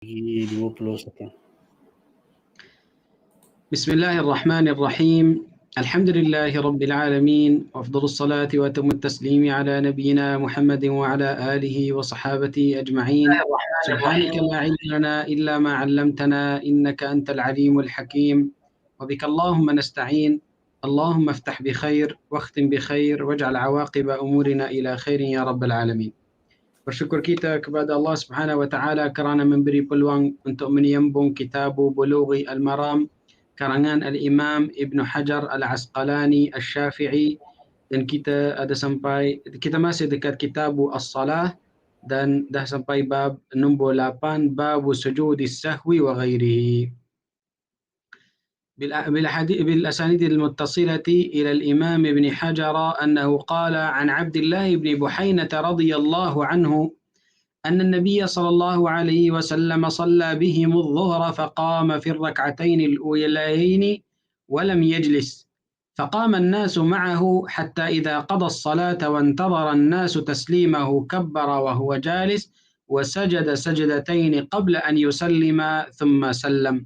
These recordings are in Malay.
20 sekian. Bismillahirrahmanirrahim. Alhamdulillahi Rabbil Alamin. Afdalus salati wa atamut taslimi ala nabiyyina Muhammadin wa ala alihi wa sahabati ajma'in. Subhanaka la ilma lana illa ma 'allamtana innaka antal alimul hakim. Wa bika Allahumma nasta'in. Allahumma aftah bi khair wa akhtim bi khair waj'al awaqiba umurina ila khairin ya Rabbal Alamin. Bersyukur kita kepada Allah Subhanahu wa taala kerana memberi peluang untuk menyambung kitab Bulughi Al-Maram karangan Al-Imam Ibn Hajar Al-Asqalani Asy-Syafi'i, dan kita masih dekat kitab As-Salah dan dah sampai bab nombor 8, bab sujudis sahwi wa ghairihi. بالأسانيد المتصلة إلى الإمام ابن حجر أنه قال عن عبد الله بن بحينة رضي الله عنه أن النبي صلى الله عليه وسلم صلى بهم الظهر فقام في الركعتين الأوليين ولم يجلس، فقام الناس معه حتى إذا قضى الصلاة وانتظر الناس تسليمه كبر وهو جالس وسجد سجدتين قبل أن يسلم ثم سلم.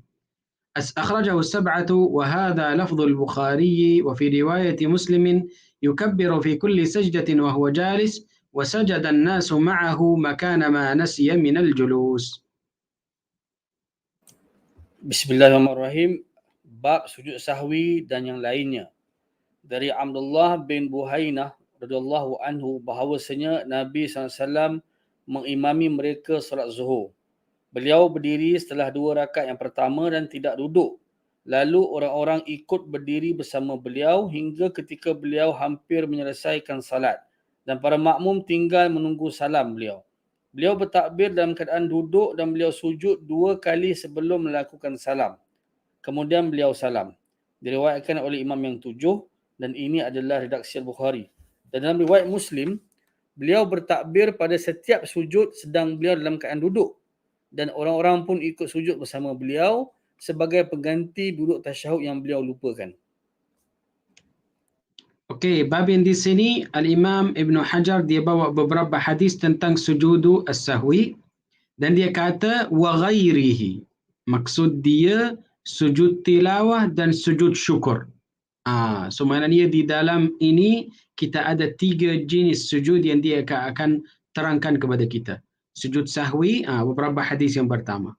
أخرجه السبعة وهذا لفظ البخاري، وفي رواية مسلم يكبر في كل سجدة وهو جالس وسجد الناس معه مكان ما نسي من الجلوس. Bismillahirrahmanirrahim. Bab sujud sahwi dan yang lainnya. Dari Abdullah bin Buhainah radhiyallahu anhu bahawasanya Nabi SAW mengimami mereka solat zuhur. Beliau berdiri setelah 2 rakaat yang pertama dan tidak duduk. Lalu orang-orang ikut berdiri bersama beliau hingga ketika beliau hampir menyelesaikan salat dan para makmum tinggal menunggu salam beliau. Beliau bertakbir dalam keadaan duduk dan beliau sujud 2 kali sebelum melakukan salam. Kemudian beliau salam. Diriwayatkan oleh imam yang 7 dan ini adalah redaksi Al-Bukhari. Dan dalam riwayat Muslim, beliau bertakbir pada setiap sujud sedang beliau dalam keadaan duduk. Dan orang-orang pun ikut sujud bersama beliau sebagai pengganti duduk tasyahud yang beliau lupakan. Okey, bab yang di sini Al-Imam Ibn Hajar dia bawa beberapa hadis tentang sujudu as-sahwi dan dia kata wa ghairihi. Maksud dia sujud tilawah dan sujud syukur. So maknanya di dalam ini kita ada 3 jenis sujud yang dia akan terangkan kepada kita. Sujud sahwi, beberapa hadis yang pertama.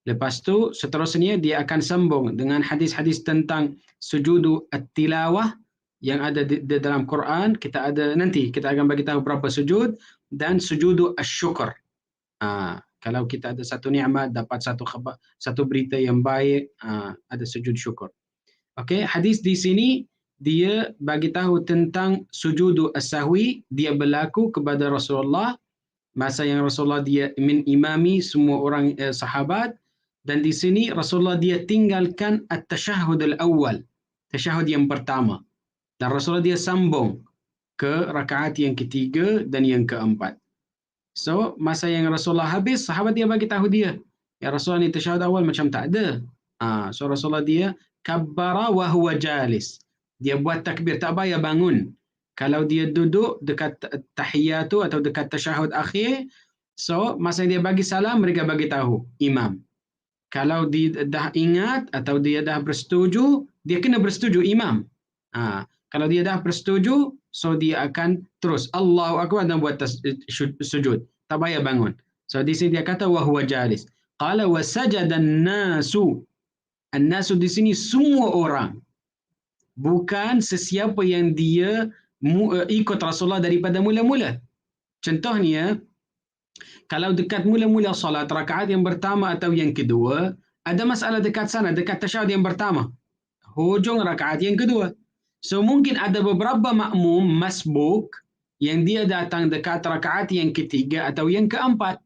Lepas tu seterusnya dia akan sambung dengan hadis-hadis tentang sujudu at-tilawah yang ada di dalam Quran. Kita akan bagi tahu berapa sujud, dan sujudu asy-syukr. Kalau kita ada satu nikmat, dapat satu berita yang baik, ada sujud syukur. Okey, hadis di sini dia bagi tahu tentang sujudu as-sahwi. Dia berlaku kepada Rasulullah masa yang Rasulullah dia imami semua orang sahabat, dan di sini Rasulullah dia tinggalkan at-tasyahud al-awwal, tasyahud yang pertama, dan Rasulullah dia sambung ke rakaat yang ketiga dan yang keempat. So masa yang Rasulullah habis, sahabat dia bagi tahu dia, ya Rasulullah ni tasyahud awal macam tak ada. So Rasulullah dia kabbara wa huwa jalis, dia buat takbir, tak payah bangun. Kalau dia duduk dekat tahiyatu atau dekat tasyahud akhir, so masa dia bagi salam, mereka bagi tahu imam. Kalau dia dah ingat atau dia dah bersetuju, dia kena bersetuju imam. Kalau dia dah bersetuju, so dia akan terus Allahu Akbar dan buat sujud. Tak payah bangun. So di sini dia kata wa huwa jalis. Qala wa sajada an-nasu. An-nasu di sini semua orang. Bukan sesiapa yang dia ikut Rasulullah daripada mula-mula. Contohnya, kalau dekat mula-mula solat rakaat yang pertama atau yang kedua, ada masalah dekat sana, dekat tasyahud yang pertama, hujung rakaat yang kedua. So mungkin ada beberapa makmum masbuk yang dia datang dekat rakaat yang ketiga atau yang keempat.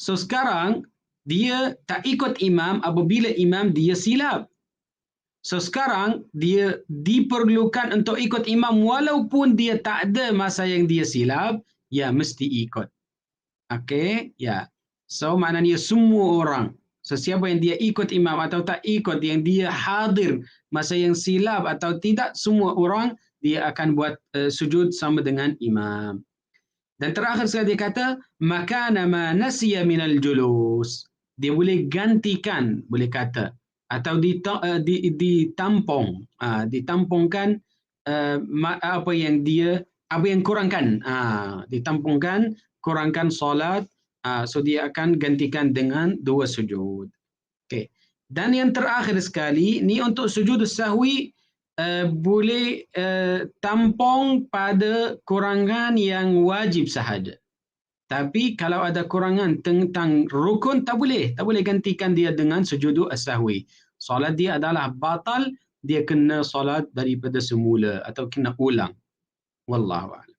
So sekarang dia tak ikut imam apabila imam dia silap. So sekarang dia diperlukan untuk ikut imam walaupun dia tak ada masa yang dia silap, ya mesti ikut. Okey, ya. So maknanya semua orang, sesiapa yang dia ikut imam atau tak ikut, yang dia hadir masa yang silap atau tidak, semua orang dia akan buat sujud sama dengan imam. Dan terakhir sekali dia kata makana ma nasiya minal julus, dia boleh gantikan, boleh kata, atau ditampung, ditampungkan apa yang kurangkan, ditampungkan, kurangkan solat, so dia akan gantikan dengan 2 sujud. Okay. Dan yang terakhir sekali, ni untuk sujud sahwi, boleh tampung pada kurangan yang wajib sahaja. Tapi kalau ada kurangan tentang rukun, tak boleh gantikan dia dengan sujud as-sahwi. Solat dia adalah batal, dia kena solat daripada semula atau kena ulang. Wallahu a'lam.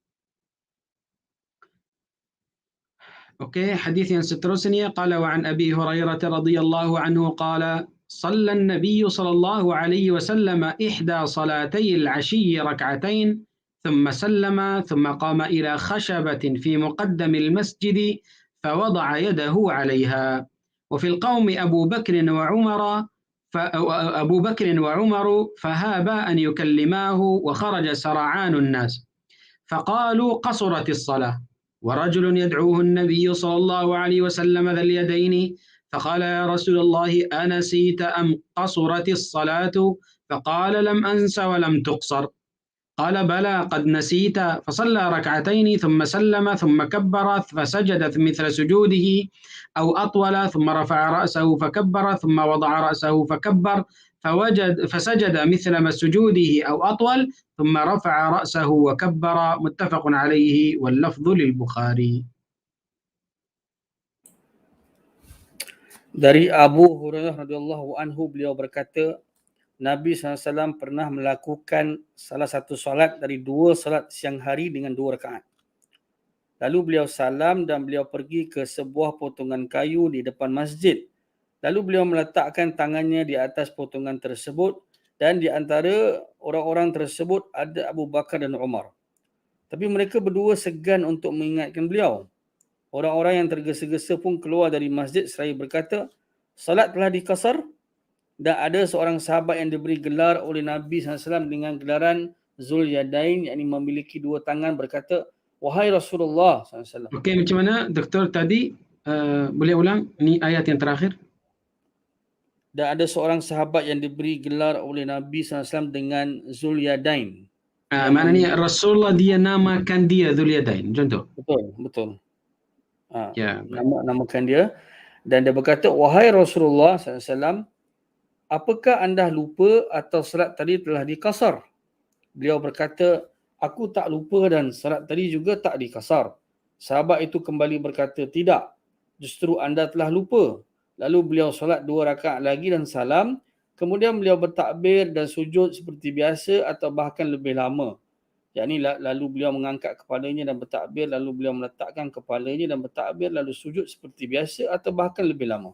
Okey, hadis yang seterusnya, qala wa an Abi Hurairah radhiyallahu anhu qala صلى النبي صلى الله عليه وسلم إحدى صلاتي العشي ركعتين ثم سلم ثم قام إلى خشبة في مقدم المسجد فوضع يده عليها وفي القوم أبو بكر وعمر فهابا أن يكلماه وخرج سرعان الناس فقالوا قصرت الصلاة ورجل يدعوه النبي صلى الله عليه وسلم ذا اليدين فقال يا رسول الله أنسيت أم قصرت الصلاة؟ فقال لم أنس ولم تقصر. قال بلى قد نسيت. فصلى ركعتين ثم سلم ثم كبر فسجد مثل سجوده أو أطول ثم رفع رأسه فكبر ثم وضع رأسه فكبر فسجد مثل سجوده أو أطول ثم رفع رأسه وكبر. متفق عليه واللفظ للبخاري. Dari Abu Hurairah radhiyallahu anhu, beliau berkata, Nabi SAW pernah melakukan salah satu solat dari 2 solat siang hari dengan 2 rakaat. Lalu beliau salam dan beliau pergi ke sebuah potongan kayu di depan masjid. Lalu beliau meletakkan tangannya di atas potongan tersebut dan di antara orang-orang tersebut ada Abu Bakar dan Umar. Tapi mereka berdua segan untuk mengingatkan beliau. Orang-orang yang tergesa-gesa pun keluar dari masjid seraya berkata, salat telah dikasar. Dan ada seorang sahabat yang diberi gelar oleh Nabi SAW dengan gelaran Zul Yadain, yakni memiliki 2 tangan, berkata, wahai Rasulullah SAW. Okey, macam mana Doktor tadi? Boleh ulang? Ni ayat yang terakhir. Dan ada seorang sahabat yang diberi gelar oleh Nabi SAW dengan Zul Yadain. Maknanya Rasulullah dia namakan dia Dzul Yadain, contoh. Betul. Ya, namakan dia. Dan dia berkata, wahai Rasulullah SAW, apakah anda lupa atau salat tadi telah dikasar? Beliau berkata, aku tak lupa dan salat tadi juga tak dikasar. Sahabat itu kembali berkata, tidak, justru anda telah lupa. Lalu beliau solat 2 rakaat lagi dan salam. Kemudian beliau bertakbir dan sujud seperti biasa atau bahkan lebih lama. Yakni lalu beliau mengangkat kepalanya dan bertakbir, lalu beliau meletakkan kepalanya dan bertakbir, lalu sujud seperti biasa atau bahkan lebih lama.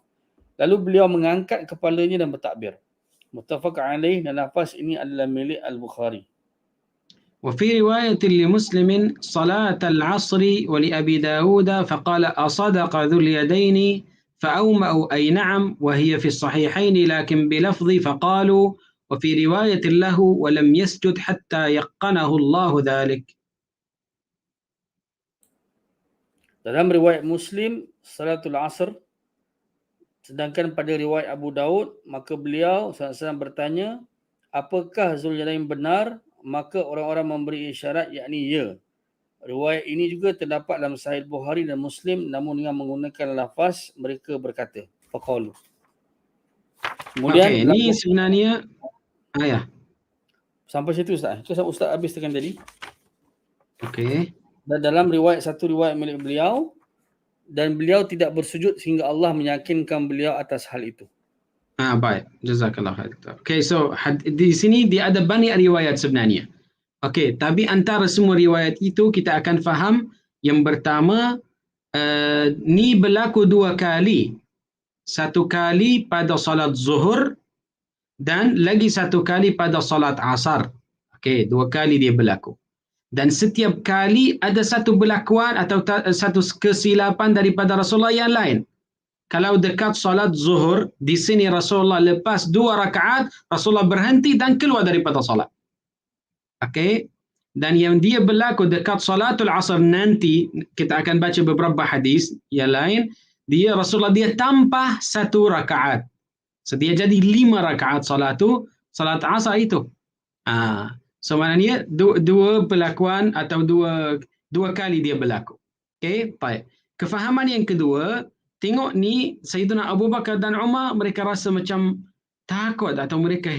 Lalu beliau mengangkat kepalanya dan bertakbir. Muttafaq alaih, dan lafaz ini adalah milik Al-Bukhari. وفي رواية لمسلم صلاة العصر ولأبي داود فقال أصدق ذو اليدين فأومأوا أي نعم وهي في الصحيحين لكن بلفظ فقالوا وفي رواية له ولم يسجد حتى يقنه الله ذلك. Dalam riwayat Muslim, salatul asr, sedangkan pada riwayat Abu Daud, maka beliau SAW bertanya, apakah Zul Yadain benar? Maka orang-orang memberi isyarat, yakni ya. Riwayat ini juga terdapat dalam Sahih Bukhari dan Muslim, namun dengan menggunakan lafaz mereka berkata, faqalu. Kemudian, ini sebenarnya ayah. Sampai situ Ustaz. Itu Ustaz habis tekan tadi. Okey. Dan dalam satu riwayat milik beliau, dan beliau tidak bersujud sehingga Allah meyakinkan beliau atas hal itu. Baik. Jazakallah khair. Okey, so di sini dia ada banyak riwayat sebenarnya. Okey, tapi antara semua riwayat itu kita akan faham yang pertama, ni berlaku 2 kali. 1 kali pada solat zuhur dan lagi 1 kali pada solat asar. Okey, 2 kali dia berlaku. Dan setiap kali ada satu berlakuan atau satu kesilapan daripada Rasulullah yang lain. Kalau dekat solat zuhur, di sini Rasulullah lepas 2 rakaat, Rasulullah berhenti dan keluar daripada solat. Okey. Dan yang dia berlaku dekat salatul asar nanti, kita akan baca beberapa hadis yang lain, Rasulullah dia tambah 1 rakaat. So dia jadi 5 rakaat salat asar itu. So maknanya dua pelakuan atau dua kali dia berlaku. Okay, baik. Kefahaman yang kedua, tengok ni Sayyidina Abu Bakar dan Umar, mereka rasa macam takut atau mereka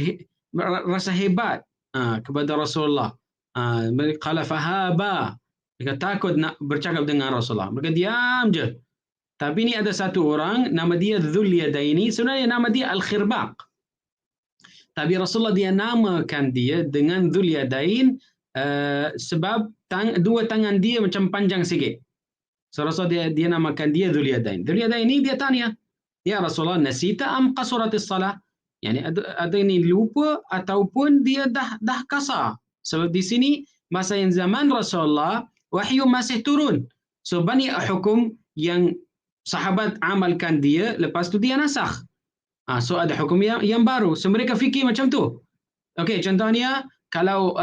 rasa hebat kepada Rasulullah. Mereka qala fahaba. Mereka takut nak bercakap dengan Rasulullah. Mereka diam je. Tapi ni ada satu orang, nama dia Dhul Yadaini, sebenarnya nama dia Al-Khirbaq. Tapi Rasulullah dia namakan dia dengan Dhul Yadain sebab dua tangan dia macam panjang sikit. So Rasulullah dia namakan dia Dhul Yadain. Dhul Yadain ni dia tanya, ya Rasulullah, nasita am qasuratis salah? Yani ada ini lupa ataupun dia dah kasar. Sebab di sini masa yang zaman Rasulullah wahyu masih turun. So banyak hukum yang sahabat amalkan dia, lepas tu dia nasakh. So ada hukum yang baru. So mereka fikir macam tu. Okey, contohnya kalau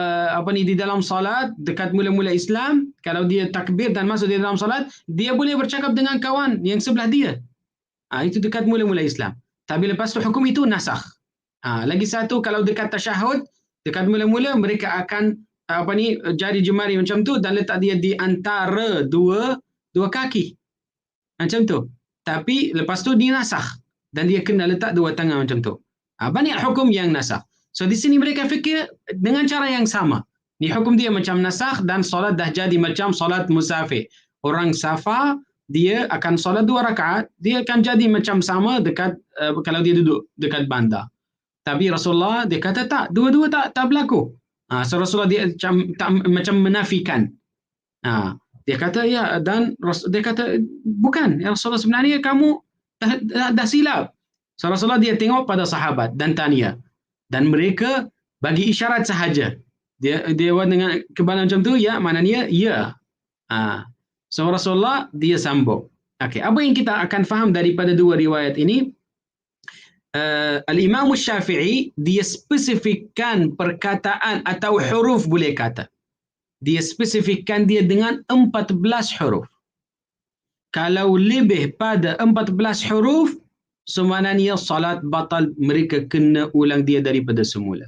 di dalam salat dekat mula-mula Islam, kalau dia takbir dan masuk di dalam salat, dia boleh bercakap dengan kawan yang sebelah dia. Itu dekat mula-mula Islam. Tapi lepas tu hukum itu nasakh. Lagi satu, kalau dekat tasyahud, dekat mula-mula mereka akan jari jemari macam tu dan letak dia di antara dua kaki. Macam tu. Tapi lepas tu dinasakh dan dia kena letak dua tangan macam tu. Banyak hukum yang nasakh. So di sini mereka fikir dengan cara yang sama. Ni hukum dia macam nasakh dan solat dah jadi macam solat musafir. Orang safar, dia akan solat 2 rakaat, dia akan jadi macam sama dekat kalau dia duduk dekat bandar. Tapi Rasulullah dia kata tak, dua-dua tak berlaku. So Rasulullah dia macam menafikan. Dia kata ya, dan dia kata bukan, ya Rasulullah, sebenarnya kamu dah silap. So Rasulullah dia tengok pada sahabat dan tanya, dan mereka bagi isyarat sahaja. Dia buat dengan kebalan macam tu, ya, maknanya ya. So Rasulullah dia sambung. Okey, apa yang kita akan faham daripada dua riwayat ini? Al-Imam Syafi'i dia spesifikkan perkataan atau huruf, boleh kata. Dia spesifikkan dia dengan 14 huruf. Kalau lebih pada 14 huruf, sebenarnya salat batal, mereka kena ulang dia daripada semula.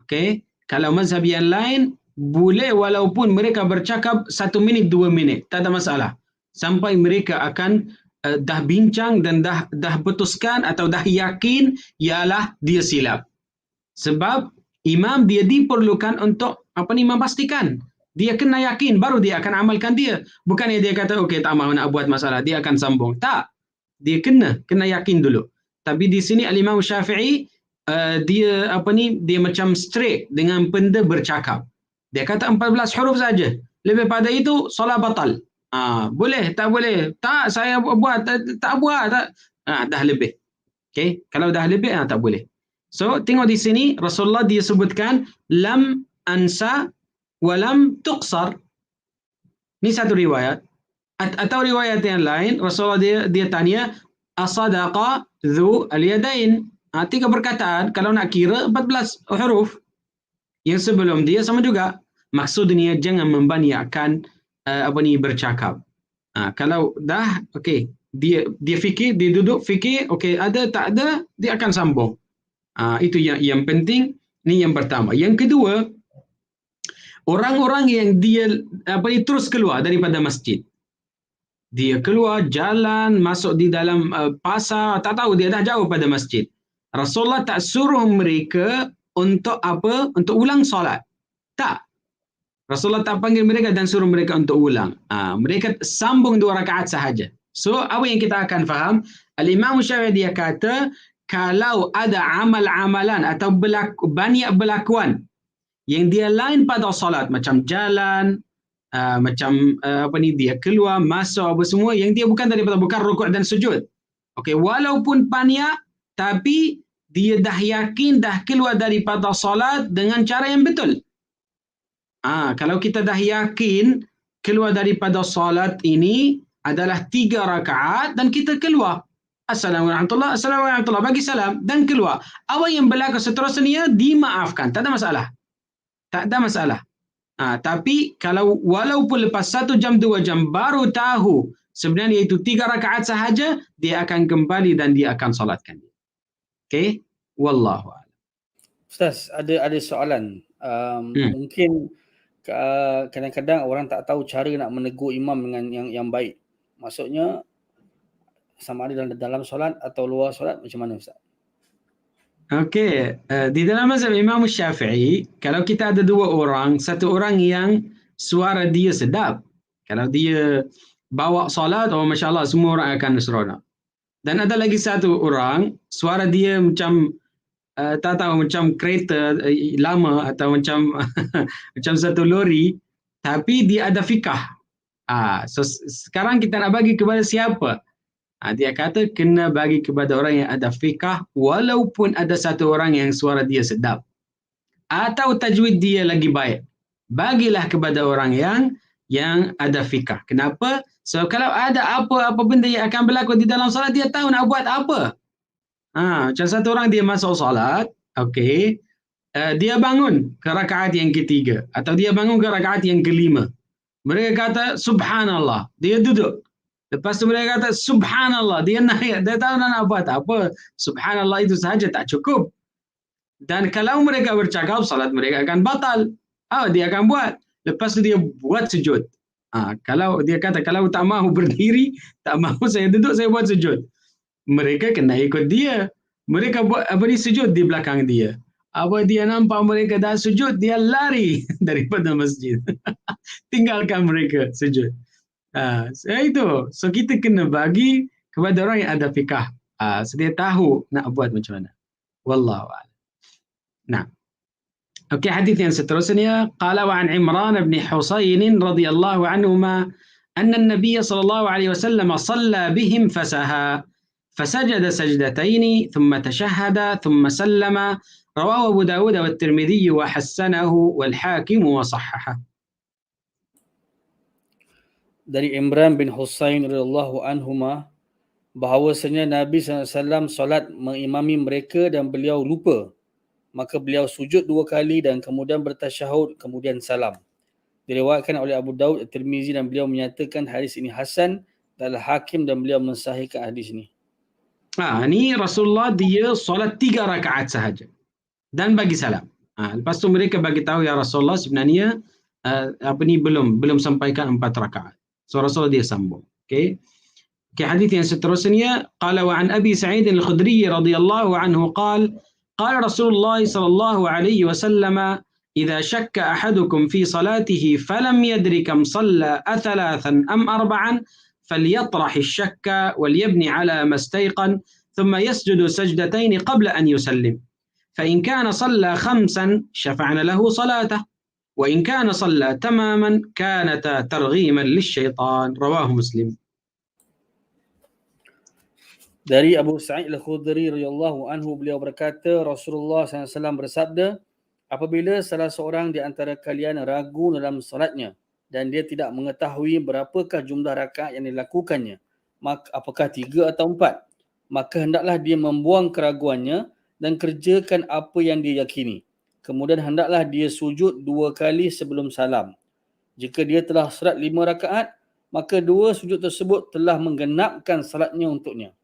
Okey, kalau mazhab yang lain boleh walaupun mereka bercakap 1 minit 2 minit, tak ada masalah. Sampai mereka akan dah bincang dan dah putuskan atau dah yakin ialah dia silap. Sebab imam dia diperlukan untuk memastikan. Dia kena yakin baru dia akan amalkan dia. Bukannya dia kata okey tak mahu nak buat masalah, dia akan sambung. Tak. Dia kena yakin dulu. Tapi di sini Al-Imam Syafi'i dia macam straight dengan benda bercakap. Dia kata 14 huruf saja. Lebih pada itu solat batal. Boleh, tak boleh. Tak, saya buat, tak buat. Tak. Dah lebih. Okay? Kalau dah lebih, tak boleh. So, tengok di sini, Rasulullah dia sebutkan, lam ansa walam tuqsar. Ini satu riwayat. Atau riwayat yang lain, Rasulullah dia tanya, asadaqa dhu al-yadain. 3 perkataan, kalau nak kira 14 huruf. Yang sebelum dia sama juga. Maksudnya jangan membanyakkan bercakap. Kalau dah okey, dia fikir, dia duduk fikir, okey ada tak ada, dia akan sambung. Itu yang penting. Ni yang pertama. Yang kedua, orang-orang yang dia terus keluar daripada masjid. Dia keluar jalan, masuk di dalam pasar, tak tahu dia dah jauh pada masjid. Rasulullah tak suruh mereka untuk untuk ulang solat. Tak. Rasulullah tak panggil mereka dan suruh mereka untuk ulang. Mereka sambung 2 rakaat sahaja. So, apa yang kita akan faham? Al-Imam Syafi'i dia kata, kalau ada amal-amalan atau banyak berlakuan yang dia lain pada solat, macam jalan, macam dia keluar, masuk, apa semua, yang dia bukan rukuk dan sujud. Okey, walaupun banyak, tapi dia dah yakin dah keluar daripada solat dengan cara yang betul. Kalau kita dah yakin keluar daripada solat ini adalah 3 rakaat dan kita keluar. Assalamualaikum warahmatullahi, bagi salam dan keluar. Apa yang berlaku seterusnya dimaafkan. Tak ada masalah. Tak ada masalah. Tapi kalau walaupun lepas 1 jam 2 jam baru tahu sebenarnya itu 3 rakaat sahaja, dia akan kembali dan dia akan salatkan dia. Okey? Wallahu a'lam. Ustaz, ada soalan. Mungkin kadang-kadang orang tak tahu cara nak menegur imam dengan yang baik. Maksudnya sama ada dalam solat atau luar solat, macam mana Ustaz? Okey, di dalam mazhab Imam Syafi'i, kalau kita ada 2 orang, satu orang yang suara dia sedap, kalau dia bawa solat, oh masya-Allah semua orang akan seronok. Dan ada lagi satu orang, suara dia macam tak tahu macam kereta lama atau macam macam satu lori, tapi dia ada fikah. So sekarang kita nak bagi kepada siapa? Dia kata kena bagi kepada orang yang ada fikah, walaupun ada satu orang yang suara dia sedap atau tajwid dia lagi baik, bagilah kepada orang yang ada fikah. Kenapa? So kalau ada apa-apa benda yang akan berlaku di dalam solat, dia tahu nak buat apa. Macam satu orang dia masuk solat, okey, dia bangun ke rakaat yang ketiga atau dia bangun ke rakaat yang kelima. Mereka kata subhanallah, dia duduk. Lepas tu mereka kata subhanallah, dia naik, dia tahu nak buat apa. Subhanallah itu sahaja tak cukup. Dan kalau mereka bercakap, salat mereka akan batal. Dia akan buat. Lepas tu dia buat sujud. Kalau dia kata kalau tak mahu berdiri, tak mahu saya duduk, saya buat sujud. Mereka kena ikut dia. Mereka buat sujud di belakang dia. Dia nampak mereka dah sujud, dia lari daripada masjid. Tinggalkan mereka sujud. Itu. So kita kena bagi kepada orang yang ada fikah. So dia tahu nak buat macam mana. Wallahu a'lam. Nah. Okey, hadis yang seterusnya, qala wa an Imran bin Husain radhiyallahu anhuma anna an-nabiy sallallahu alaihi wasallam shalla bihim fasaha فسجد سجدتين ثم تشهد ثم سلم رواه أبو داود والترمذي وحسنه والحاكم وصححه. Dari Imran bin Husain radhiyallahu anhuma bahawasanya Nabi SAW solat mengimami mereka dan beliau lupa, maka beliau sujud 2 kali dan kemudian bertasyahud, kemudian salam. Diriwayatkan oleh Abu Daud, Tirmizi dan beliau menyatakan hadis ini hasan, dan Hakim dan beliau mensahihkan hadis ini. Ni Rasulullah dia solat 3 rakaat sahaja dan bagi salam. Lepas tu mereka bagi tahu ya Rasulullah sebenarnya belum sampaikan 4 rakaat. So Rasulullah dia sambung. Okey. Hadis yang seterusnya, qala wa an Abi Sa'id al-Khudri radhiyallahu anhu qala qala Rasulullah sallallahu alaihi wasallam idza shakka ahadukum fi salatihi falam yadri kam shalla athalathan am arba'an فليطرح الشك وليبني على ما استيقن ثم يسجد سجدتين قبل أن يسلم فإن كان صلى 5 شفعنا له صلاته وإن كان صلى تماما كانتا ترغيما للشيطان رواه مسلم. Dari Abu Sa'id al-Khudri radhiyallahu anhu, beliau berkata Rasulullah SAW bersabda, apabila salah seorang di antara kalian ragu dalam salatnya dan dia tidak mengetahui berapakah jumlah rakaat yang dilakukannya, maka apakah 3 atau 4, maka hendaklah dia membuang keraguannya dan kerjakan apa yang dia yakini. Kemudian hendaklah dia sujud 2 kali sebelum salam. Jika dia telah salat 5 rakaat, maka 2 sujud tersebut telah menggenapkan salatnya untuknya.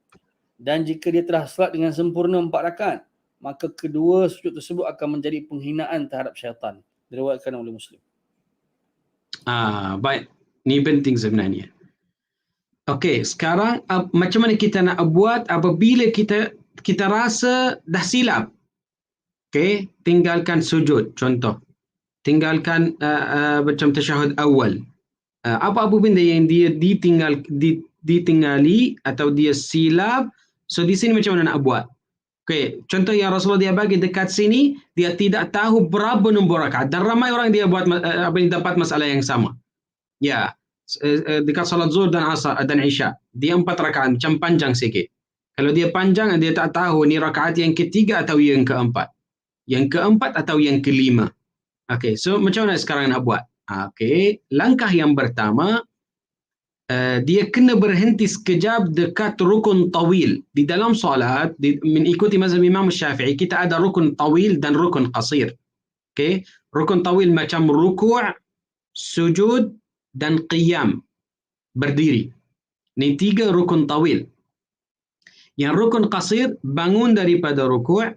Dan jika dia telah salat dengan sempurna 4 rakaat, maka kedua sujud tersebut akan menjadi penghinaan terhadap syaitan. Diriwayatkan oleh Muslim. Baik. Ni penting sebenarnya. Okey, sekarang macam mana kita nak buat apabila kita rasa dah silap? Okey, tinggalkan sujud contoh. Tinggalkan macam tasyahud awal. Apa-apa benda yang dia ditinggali atau dia silap, so di sini macam mana nak buat? Okey, contoh yang Rasulullah dia bagi dekat sini, dia tidak tahu berapa nombor rakaat dan ramai orang dia buat dapat masalah yang sama. Ya, dekat solat Zuhur dan Asar dan Isya, dia 4 rakaat macam panjang sikit. Kalau dia panjang, dia tak tahu ni rakaat yang ketiga atau yang keempat. Yang keempat atau yang kelima. Okey, so macam mana sekarang nak buat? Okey, langkah yang pertama, dia kena berhenti sekejap dekat rukun tawil. Di dalam solat, mengikuti mazhab Imam Syafi'i, kita ada rukun tawil dan rukun qasir. Okay? Rukun tawil macam ruku', sujud dan qiyam, berdiri. Ni 3 rukun tawil. Yang rukun qasir, bangun daripada rukuk,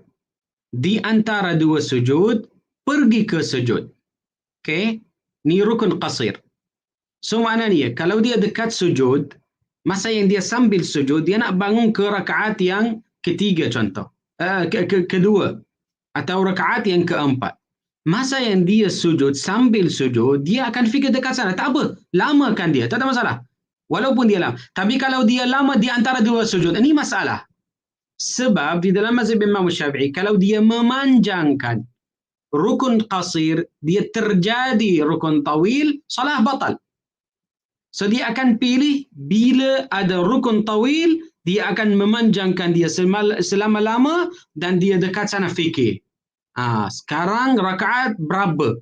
di antara 2 sujud, pergi ke sujud. Okay? Ni rukun qasir. So maknanya, kalau dia dekat sujud, masa yang dia sambil sujud, dia nak bangun ke rakaat yang ketiga contoh. Kedua. Atau rakaat yang keempat. Masa yang dia sujud, sambil sujud, dia akan fikir dekat sana. Tak apa, lamakan dia, tak ada masalah. Walaupun dia lama. Tapi kalau dia lama di antara 2 sujud, ini masalah. Sebab di dalam mazhab Imam Syafi'i, kalau dia memanjangkan rukun qasir, dia terjadi rukun tawil, salah batal. So dia akan pilih bila ada rukun tawil, dia akan memanjangkan dia selama-lama dan dia dekat sana fikir. Sekarang rakaat berapa?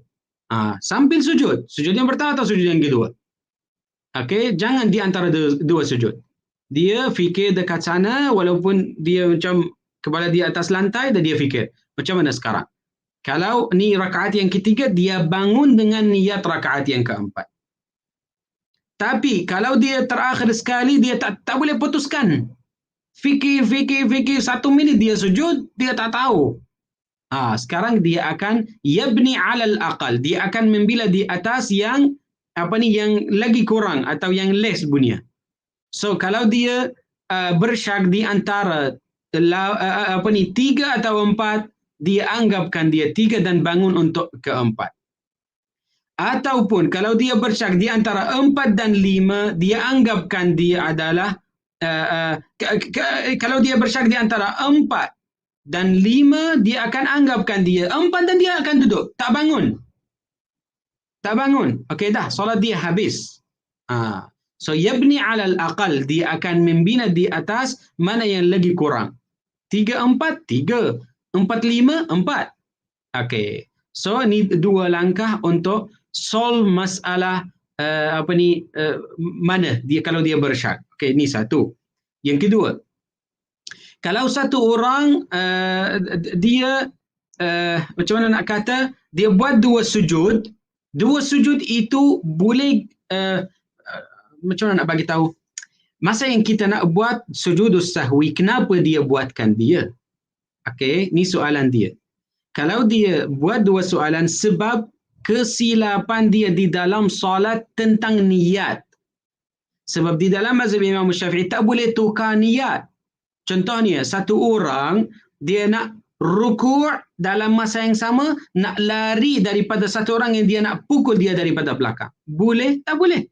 Sambil sujud. Sujud yang pertama atau sujud yang kedua? Okay, jangan di antara 2 sujud. Dia fikir dekat sana walaupun dia macam kepala dia atas lantai dan dia fikir. Macam mana sekarang? Kalau ni rakaat yang ketiga, dia bangun dengan niat rakaat yang keempat. Tapi kalau dia terakhir sekali, dia tak boleh putuskan. Fikir 1 minit dia sujud, dia tak tahu. Sekarang dia akan yabni alal aqal. Dia akan membila di atas yang yang lagi kurang atau yang less bunyi. So kalau dia bersyak di antara 3 atau 4, dia anggapkan dia 3 dan bangun untuk keempat. Ataupun kalau dia bersyak di antara 4 dan 5, dia anggapkan dia adalah kalau dia bersyak di antara 4 dan 5, dia akan anggapkan dia 4 dan dia akan duduk, tak bangun. Okey dah, solat dia habis. So yabni alal aqal, dia akan membina di atas mana yang lagi kurang. 3, 4, 3. 4, 5, 4. Okey. So ni 2 langkah untuk solve masalah mana dia kalau dia bersyak. Okey, ni satu. Yang kedua, kalau satu orang dia macam mana nak kata, dia buat 2 sujud. 2 sujud itu boleh macam mana nak bagi tahu? Masa yang kita nak buat sujudus sahwi, kenapa dia buatkan dia? Okey, ni soalan dia. Kalau dia buat 2 soalan sebab kesilapan dia di dalam solat tentang niat. Sebab di dalam mazhab Imam Syafi'i tak boleh tukar niat. Contohnya, satu orang dia nak rukuk dalam masa yang sama, nak lari daripada satu orang yang dia nak pukul dia daripada belakang. Boleh? Tak boleh.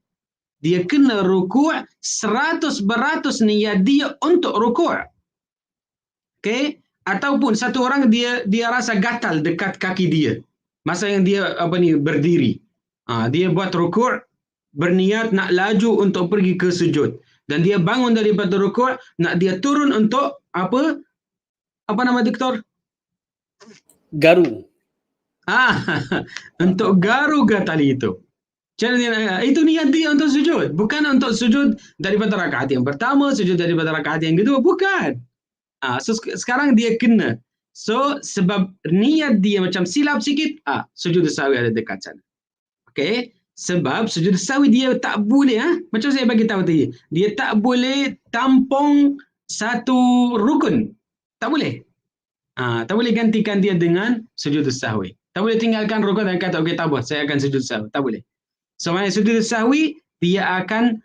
Dia kena rukuk 100% niat dia untuk rukuk. Okay? Ataupun satu orang dia rasa gatal dekat kaki dia masa yang dia berdiri. Dia buat rukuk, berniat nak laju untuk pergi ke sujud, dan dia bangun daripada rukuk, nak dia turun untuk apa nama doktor? Garu. Untuk garu ke tali itu. Itu niat dia untuk sujud, bukan untuk sujud daripada rakaat yang pertama, sujud daripada rakaat yang kedua, bukan. So sekarang dia kena. So sebab niat dia macam silap sikit, sujud sahwi ada dekat sana. Okay? Sebab sujud sahwi dia tak boleh, macam saya bagi tahu tadi, dia tak boleh tampung satu rukun. Tak boleh. Tak boleh gantikan dia dengan sujud sahwi. Tak boleh tinggalkan rukun dan kata, okey tak apa, saya akan sujud sahwi. Tak boleh. So maknanya sujud sahwi, dia akan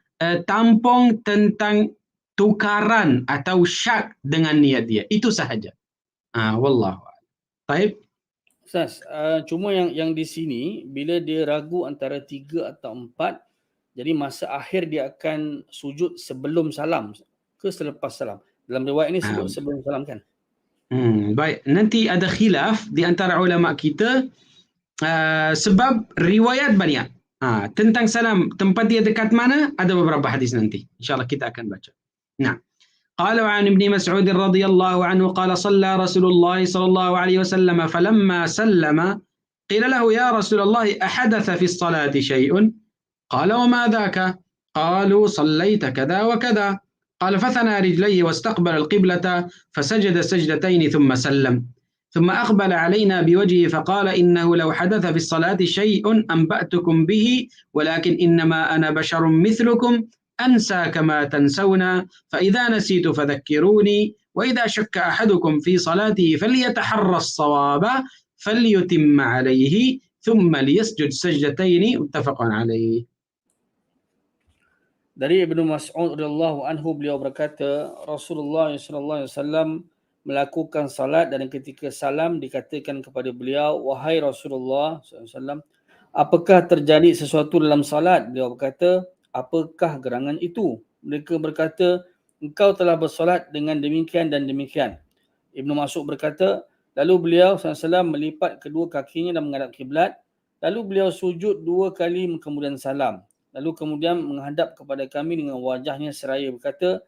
tampung tentang tukaran atau syak dengan niat dia. Itu sahaja. Wallahu a'lam. Baik. Ustaz, cuma yang di sini, bila dia ragu antara 3 atau 4, jadi masa akhir dia akan sujud sebelum salam ke selepas salam? Dalam riwayat ini sebelum salam kan? Baik. Nanti ada khilaf di antara ulama kita sebab riwayat banyak. Tentang salam, tempat dia dekat mana, ada beberapa hadis nanti. InsyaAllah kita akan baca. Nah. قال عن ابن مسعود رضي الله عنه قال صلى رسول الله صلى الله عليه وسلم فلما سلم قيل له يا رسول الله أحدث في الصلاة شيء؟ قال وما ذاك؟ قالوا صليت كذا وكذا. قال فثنى رجليه واستقبل القبلة فسجد سجدتين ثم سلم ثم أقبل علينا بوجهه فقال إنه لو حدث في الصلاة شيء أنبأتكم به ولكن إنما أنا بشر مثلكم أنسى كما تنسون فإذا نسيت فذكروني وإذا شك أحدكم في صلاته فليتحرى الصواب فليتم عليه ثم ليسجد سجدتين متفق عليه. Dari Ibnu Mas'ud radhiyallahu anhu, beliau berkata, Rasulullah sallallahu alaihi wasallam melakukan salat dan ketika salam dikatakan kepada beliau, wahai Rasulullah sallallahu alaihi wasallam, apakah terjadi sesuatu dalam salat? Beliau berkata, apakah gerangan itu? Mereka berkata, engkau telah bersolat dengan demikian dan demikian. Ibnu Mas'ud berkata, lalu beliau sallallahu alaihi wasallam melipat kedua kakinya dan menghadap kiblat. Lalu beliau sujud 2 kali kemudian salam. Lalu kemudian menghadap kepada kami dengan wajahnya seraya berkata,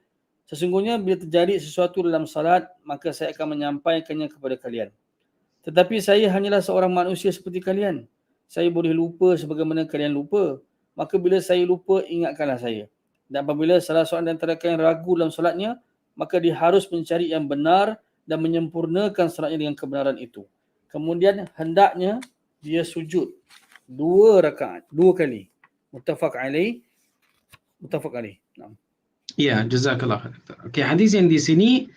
sesungguhnya bila terjadi sesuatu dalam salat, maka saya akan menyampaikannya kepada kalian. Tetapi saya hanyalah seorang manusia seperti kalian. Saya boleh lupa sebagaimana kalian lupa. Maka bila saya lupa, ingatkanlah saya. Dan apabila salah seorang di antara kalian ragu dalam salatnya, maka dia harus mencari yang benar dan menyempurnakan salatnya dengan kebenaran itu. Kemudian hendaknya dia sujud 2 rakaat, 2 kali. Muttafaq alaih. Ya, jazakallah khair. Okey, hadis yang di sini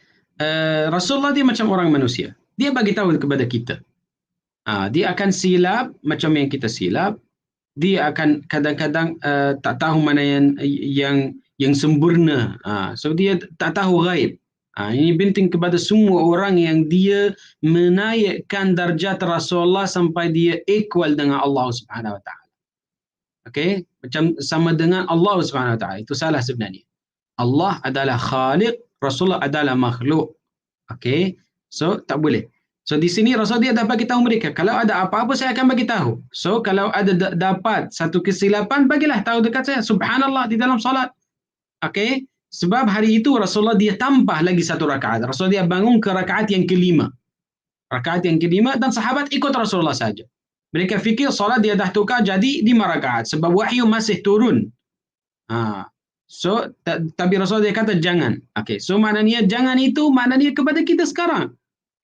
Rasulullah dia macam orang manusia. Dia bagi tahu kepada kita. Dia akan silap macam yang kita silap. Dia akan kadang-kadang tak tahu mana yang sempurna. So dia tak tahu ghaib. Ini penting kepada semua orang yang dia menaikkan darjat Rasulullah sampai dia equal dengan Allah Subhanahu Wa Taala. Okey, macam sama dengan Allah Subhanahu Wa Taala. Itu salah sebenarnya. Allah adalah khaliq, Rasulullah adalah makhluk. Okey, so tak boleh. So di sini Rasul dia dah bagi tahu mereka, kalau ada apa-apa saya akan bagi tahu. So kalau ada dapat satu kesilapan, bagilah tahu dekat saya. Subhanallah di dalam solat. Okey, sebab hari itu Rasulullah dia tambah lagi 1 rakaat. Rasul dia bangun ke rakaat yang kelima. Rakaat yang kelima dan sahabat ikut Rasulullah saja. Mereka fikir solat dia dah tukar jadi 5 rakaat sebab wahyu masih turun. So tapi Rasul dia kata jangan. Okey, so maknanya jangan itu maknanya kepada kita sekarang.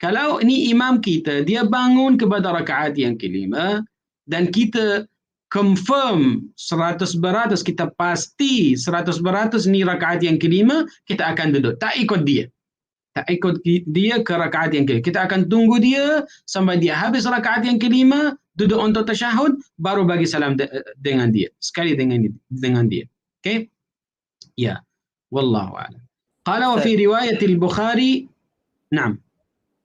Kalau ini imam kita, dia bangun kepada rakaat yang kelima dan kita confirm 100%, kita pasti 100% ni rakaat yang kelima, kita akan duduk. Tak ikut dia. Tak ikut dia ke rakaat yang kelima. Kita akan tunggu dia sampai dia habis rakaat yang kelima, duduk untuk tasyahud, baru bagi salam dengan dia. Sekali dengan dia. Okey? Ya. Wallahu a'lam. Qala wa fi riwayat al-Bukhari, na'am.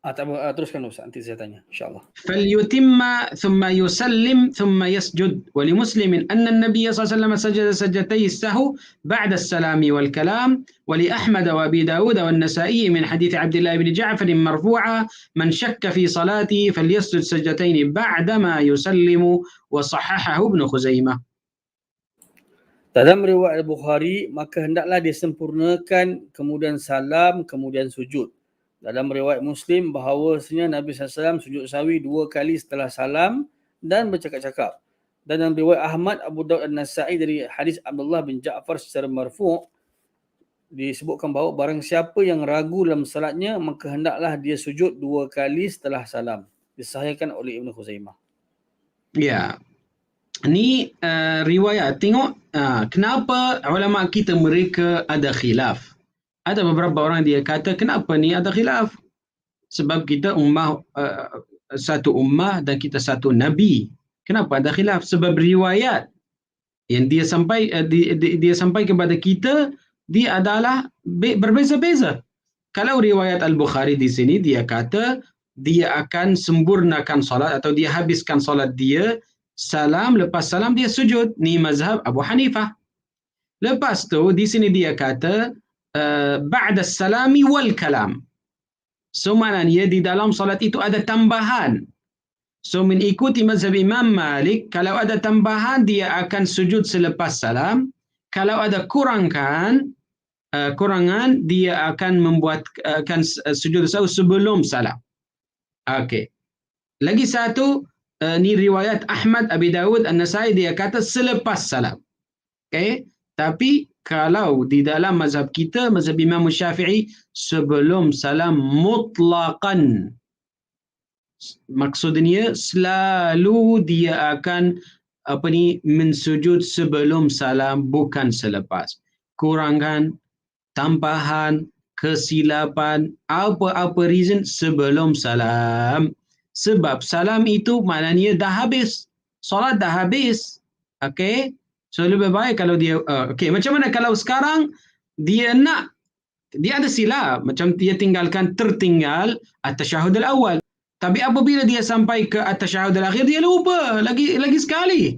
Teruskan Ustaz, nanti saya tanya insya-Allah. فليتم ثم يسلم ثم يسجد ولمسلم أن النبي صلى الله عليه وسلم سجد سجدتي السهو بعد السلام والكلام ولأحمد وأبي داود والنسائي من حديث عبد الله بن جعفر مرفوعا من شك في صلاته فليسجد سجدتين بعدما يسلم وصححه ابن خزيمة. Dalam riwayat Bukhari, maka hendaklah disempurnakan kemudian salam kemudian sujud. Dalam riwayat Muslim bahawasanya Nabi SAW sujud sahwi 2 kali setelah salam dan bercakap-cakap. Dan dalam riwayat Ahmad, Abu Daud dan Nasa'i dari hadis Abdullah bin Ja'far secara marfu' disebutkan bahawa barang siapa yang ragu dalam salatnya, maka hendaklah dia sujud 2 kali setelah salam. Disahihkan oleh Ibn Khuzaimah. Ya. Ni riwayat. Tengok kenapa ulama kita mereka ada khilaf. Ada beberapa orang dia kata kenapa ni ada khilaf? Sebab kita ummah satu ummah dan kita satu nabi. Kenapa ada khilaf? Sebab riwayat yang dia sampai kepada kita dia adalah berbeza-beza. Kalau riwayat Al-Bukhari di sini dia kata dia akan sempurnakan solat atau dia habiskan solat dia, salam, lepas salam dia sujud. Ni mazhab Abu Hanifah. Lepas tu di sini dia kata ba'da salami wal kalam. So maknanya di dalam solat itu ada tambahan. So mengikuti mazhab Imam Malik, kalau ada tambahan dia akan sujud selepas salam. Kalau ada kurangan dia akan sujud sahwi sebelum salam. Okey. Lagi satu ni riwayat Ahmad, Abi Dawud, An-Nasai, dia kata selepas salam. Okey. Tapi kalau di dalam mazhab kita, mazhab Imam Syafi'i, sebelum salam mutlaqan. Maksudnya selalu dia akan mensujud sebelum salam, bukan selepas. kekurangan, tambahan, kesilapan, apa-apa reason sebelum salam. Sebab salam itu maknanya dah habis. Solat dah habis. Okay? So lebih baik kalau dia, okay, macam mana kalau sekarang dia ada silap, macam dia tertinggal at-tasyahud al-awwal. Tapi apabila dia sampai ke at-tasyahud al-akhir, dia lupa lagi sekali.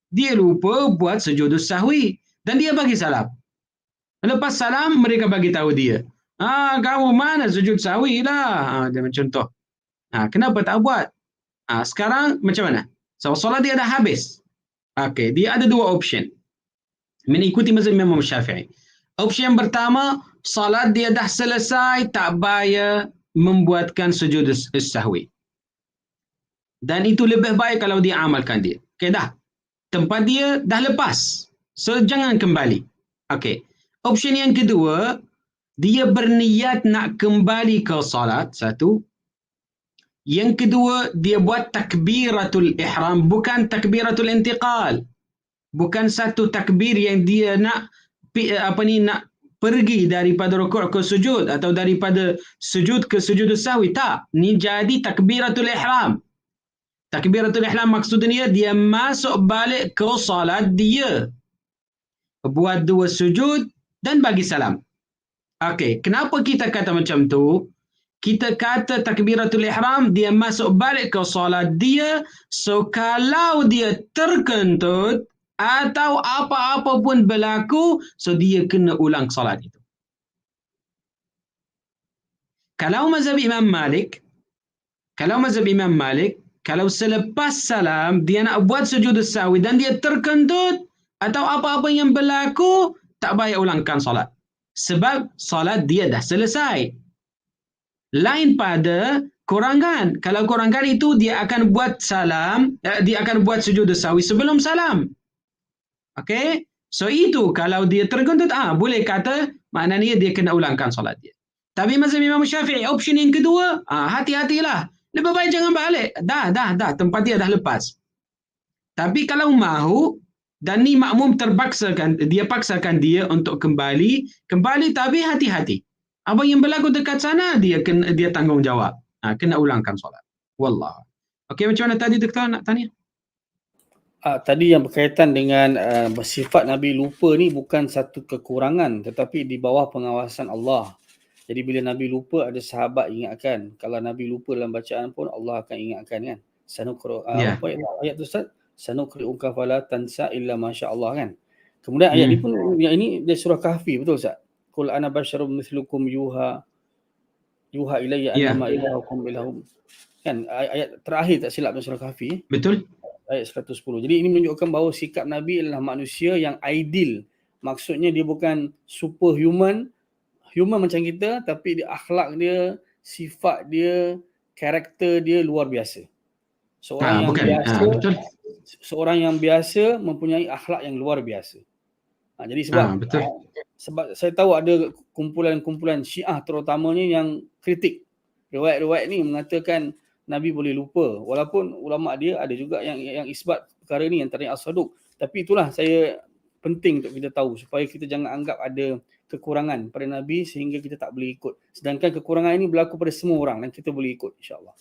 Dia lupa buat sujud sahwi dan dia bagi salam. Lepas salam mereka bagi tahu dia, kamu mana sujud sahwi lah. Dia contoh. Kenapa tak buat? Sekarang macam mana? So solat dia dah habis. Okay, dia ada dua option mengikuti mazhab Imam Syafi'i. Option yang pertama, salat dia dah selesai, tak payah membuatkan sujud sahwi. Dan itu lebih baik kalau dia amalkan dia. Okay, dah. Tempat dia dah lepas. So, jangan kembali. Okay. Option yang kedua, dia berniat nak kembali ke salat, satu. Yang kedua, dia buat takbiratul ihram, bukan takbiratul intiqal. Bukan satu takbir yang dia nak pergi daripada rukuk ke sujud atau daripada sujud ke sujud sahwi. Tak. Ni jadi takbiratul ihram. Takbiratul ihram maksudnya dia masuk balik ke salat dia. Buat dua sujud dan bagi salam. Okey, kenapa kita kata macam tu? Kita kata takbiratul ihram dia masuk balik ke salat dia. So kalau dia terkentut atau apa-apa pun berlaku, so dia kena ulang salat itu. Kalau mazhab Imam Malik, kalau selepas salam dia nak buat sujud sahwi dan dia terkentut atau apa-apa yang berlaku, tak payah ulangkan salat. Sebab salat dia dah selesai. Lain pada kurangan. Kalau kurangan itu dia akan buat salam, dia akan buat sujud sahwi sebelum salam. Okay? So itu kalau dia terkentut, boleh kata maknanya dia kena ulangkan salat dia. Tapi mazhab Imam Syafi'i, option yang kedua, hati-hatilah. Lebih baik jangan balik. Dah. Tempat dia dah lepas. Tapi kalau mahu, dan ni makmum dia paksakan dia untuk kembali tapi hati-hati. Apa yang berlaku dekat sana, dia tanggungjawab. Kena ulangkan solat. Wallah. Okey, macam mana tadi doktor nak tanya? Tadi yang berkaitan dengan sifat Nabi lupa ni bukan satu kekurangan tetapi di bawah pengawasan Allah. Jadi bila Nabi lupa ada sahabat ingatkan. Kalau Nabi lupa dalam bacaan pun Allah akan ingatkan kan. Apa ayat tu Ustaz? Sanuqri'uka fala tansa illa masya-Allah kan. Kemudian ayat ni pun yang ini dari surah Kahfi, betul Ustaz? Qul ana basyarum mithlukum yuha ilayya annama ilahukum ilahum. Kan ayat terakhir tak silap dalam surah Kahfi. Betul. Ayat 110. Jadi ini menunjukkan bahawa sikap Nabi adalah manusia yang ideal. Maksudnya dia bukan superhuman, human macam kita, tapi dia akhlak dia, sifat dia, karakter dia luar biasa. Seorang yang biasa mempunyai akhlak yang luar biasa. Jadi sebab saya tahu ada kumpulan-kumpulan Syiah terutamanya yang kritik. Riwayat-riwayat ni mengatakan Nabi boleh lupa. Walaupun ulama dia ada juga yang isbat perkara ni, antaranya As-Saduq. Tapi itulah saya penting untuk kita tahu supaya kita jangan anggap ada kekurangan pada Nabi sehingga kita tak boleh ikut. Sedangkan kekurangan ini berlaku pada semua orang dan kita boleh ikut insya-Allah.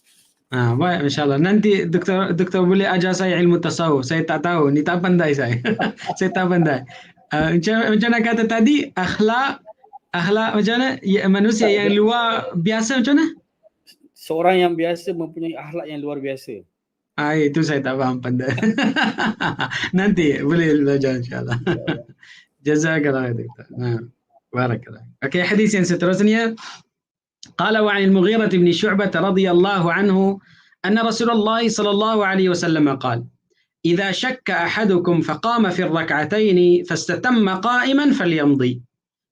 Baik, insya-Allah. Nanti doktor boleh ajar saya ilmu tasawuf. Saya tak tahu, ni tak pandai saya. Saya tak pandai. Macam mana kata tadi, akhlak macam mana? Manusia yang luar biasa macam mana? Seorang yang biasa mempunyai akhlak yang luar biasa. Itu saya tak faham pandai. Nanti boleh belajar insya-Allah. Jazakallah doktor. Barakallah. Okey, hadis yang seterusnya. قال وعن المغيرة بن شعبة رضي الله عنه أن رسول الله صلى الله عليه وسلم قال إذا شك أحدكم فقام في الركعتين فاستتم قائما فليمضي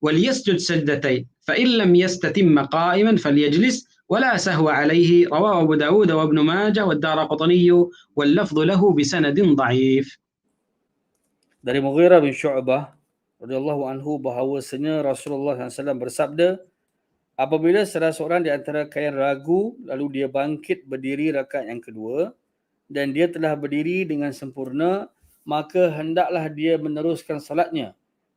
وليسجد سجدتين فإن لم يستتم قائما فليجلس ولا سهو عليه. رواه أبو داود وابن ماجه والدارقطني واللفظ له بسند ضعيف. Dari Mughirah bin Syu'bah radhiyallahu anhu bahawasanya Rasulullah SAW bersabda, apabila salah seorang di antara kalian ragu lalu dia bangkit berdiri rakaat yang kedua dan dia telah berdiri dengan sempurna, maka hendaklah dia meneruskan salatnya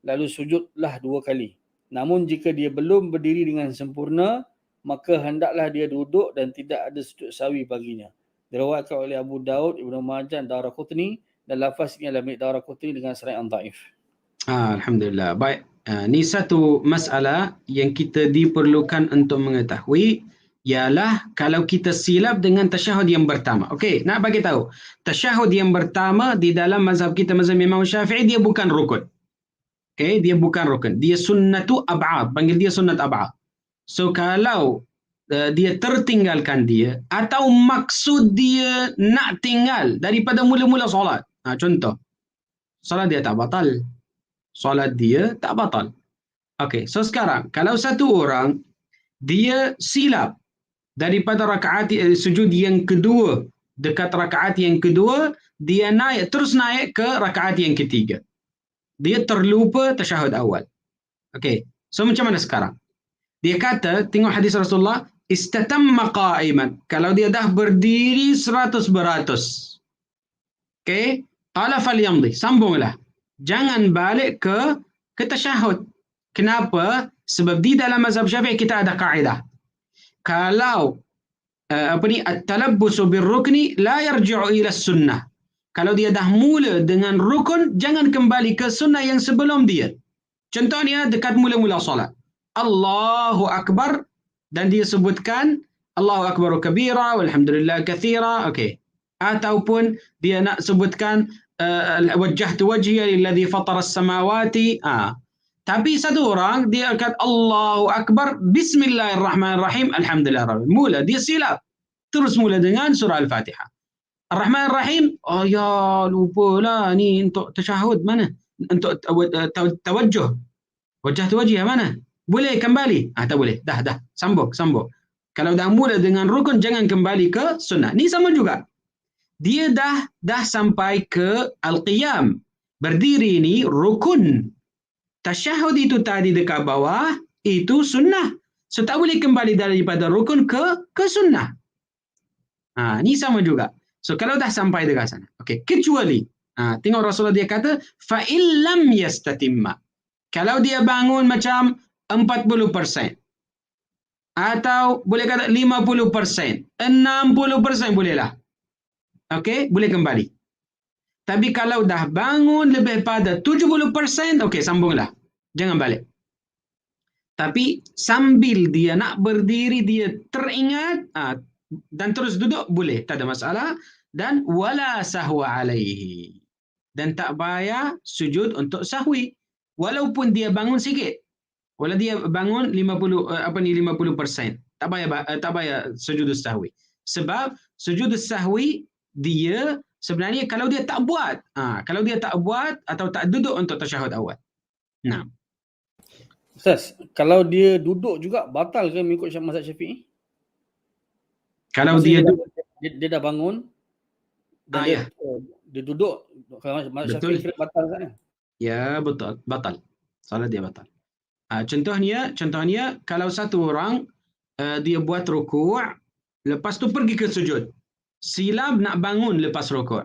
lalu sujudlah 2 kali. Namun jika dia belum berdiri dengan sempurna, maka hendaklah dia duduk dan tidak ada sujud sahwi baginya. Diriwayatkan oleh Abu Daud, Ibnu Majah, Daraqutni, dan lafaz ini adalah milik Daraqutni dengan sanad yang dhaif. Alhamdulillah. Baik. Ni satu masalah yang kita diperlukan untuk mengetahui, ialah kalau kita silap dengan tasyahud yang pertama. Okey, nak bagi tahu. Tasyahud yang pertama di dalam mazhab kita, mazhab Imam Syafi'i, dia bukan rukun. Okey, dia bukan rukun. Dia sunnatu ab'ad. Panggil dia sunnat ab'ad. So kalau dia tertinggalkan dia, atau maksud dia nak tinggal daripada mula-mula solat. Contoh, solat dia tak batal. Solat dia tak batal. Okey, so sekarang kalau satu orang dia silap daripada rakaat sujud yang kedua, dekat rakaat yang kedua, dia terus naik ke rakaat yang ketiga. Dia terlupa tasyahud awal. Okey, so macam mana sekarang? Dia kata, tengok hadis Rasulullah, istatamma qa'iman. Kalau dia dah berdiri 100%. Okey, qala falyamdi, sambunglah. Jangan balik ke tasyahud. Kenapa? Sebab di dalam mazhab Syafi'i kita ada kaedah. Kalau at-talabbusu birrukni la yarji'u ila sunnah. Kalau dia dah mula dengan rukun, jangan kembali ke sunnah yang sebelum dia. Contohnya dekat mula-mula solat. Allahu Akbar, dan dia sebutkan Allahu Akbar kabira walhamdulillah kathira. Okey. Ataupun dia nak sebutkan wajjahtu wajhiya lilladhi fatara as-samawati. Tapi satu orang dia kata Allahu Akbar bismillahirrahmanirrahim alhamdulillah. Mula dia silap. Terus mula dengan surah Al-Fatihah. Ar-Rahman Ar-Rahim, ya lupalah ni untuk tasyahud mana? Untuk tawajjuh. Wajjahtu wajhiya mana? Boleh kembali? Tak boleh. Dah. Sambung. Kalau dah mula dengan rukun, jangan kembali ke sunnah. Ni sama juga. Dia dah sampai ke al-qiyam. Berdiri ni rukun. Tasyahud itu tadi dekat bawah, itu sunnah. So tak boleh kembali daripada rukun ke sunnah. Ni sama juga. So kalau dah sampai dekat sana. Okey, kecuali tengok Rasulullah dia kata fa illam yastatimma. Kalau dia bangun macam 40%, atau boleh kata 50%, 60% bolehlah. Okey, boleh kembali. Tapi kalau dah bangun lebih pada 70%, okey, sambunglah. Jangan balik. Tapi sambil dia nak berdiri, dia teringat dan terus duduk, boleh, tak ada masalah. Dan wala sahwa alaihi. Dan tak payah sujud untuk sahwi. Walaupun dia bangun sikit. Walau dia bangun 50%. Tak payah sujud sahwi. Sebab sujud sahwi dia sebenarnya kalau dia tak buat, atau tak duduk untuk tasyahud awal. Nah. Ustaz, kalau dia duduk juga batal ke mengikut mazhab Syafi'i? Kalau maksudnya dia dah bangun dan dia duduk, kalau mazhab Syafi'i kira batal kan? Ya, betul, batal. Salat dia batal. Contohnya kalau satu orang dia buat rukuk, lepas tu pergi ke sujud. Silap nak bangun lepas rukuk.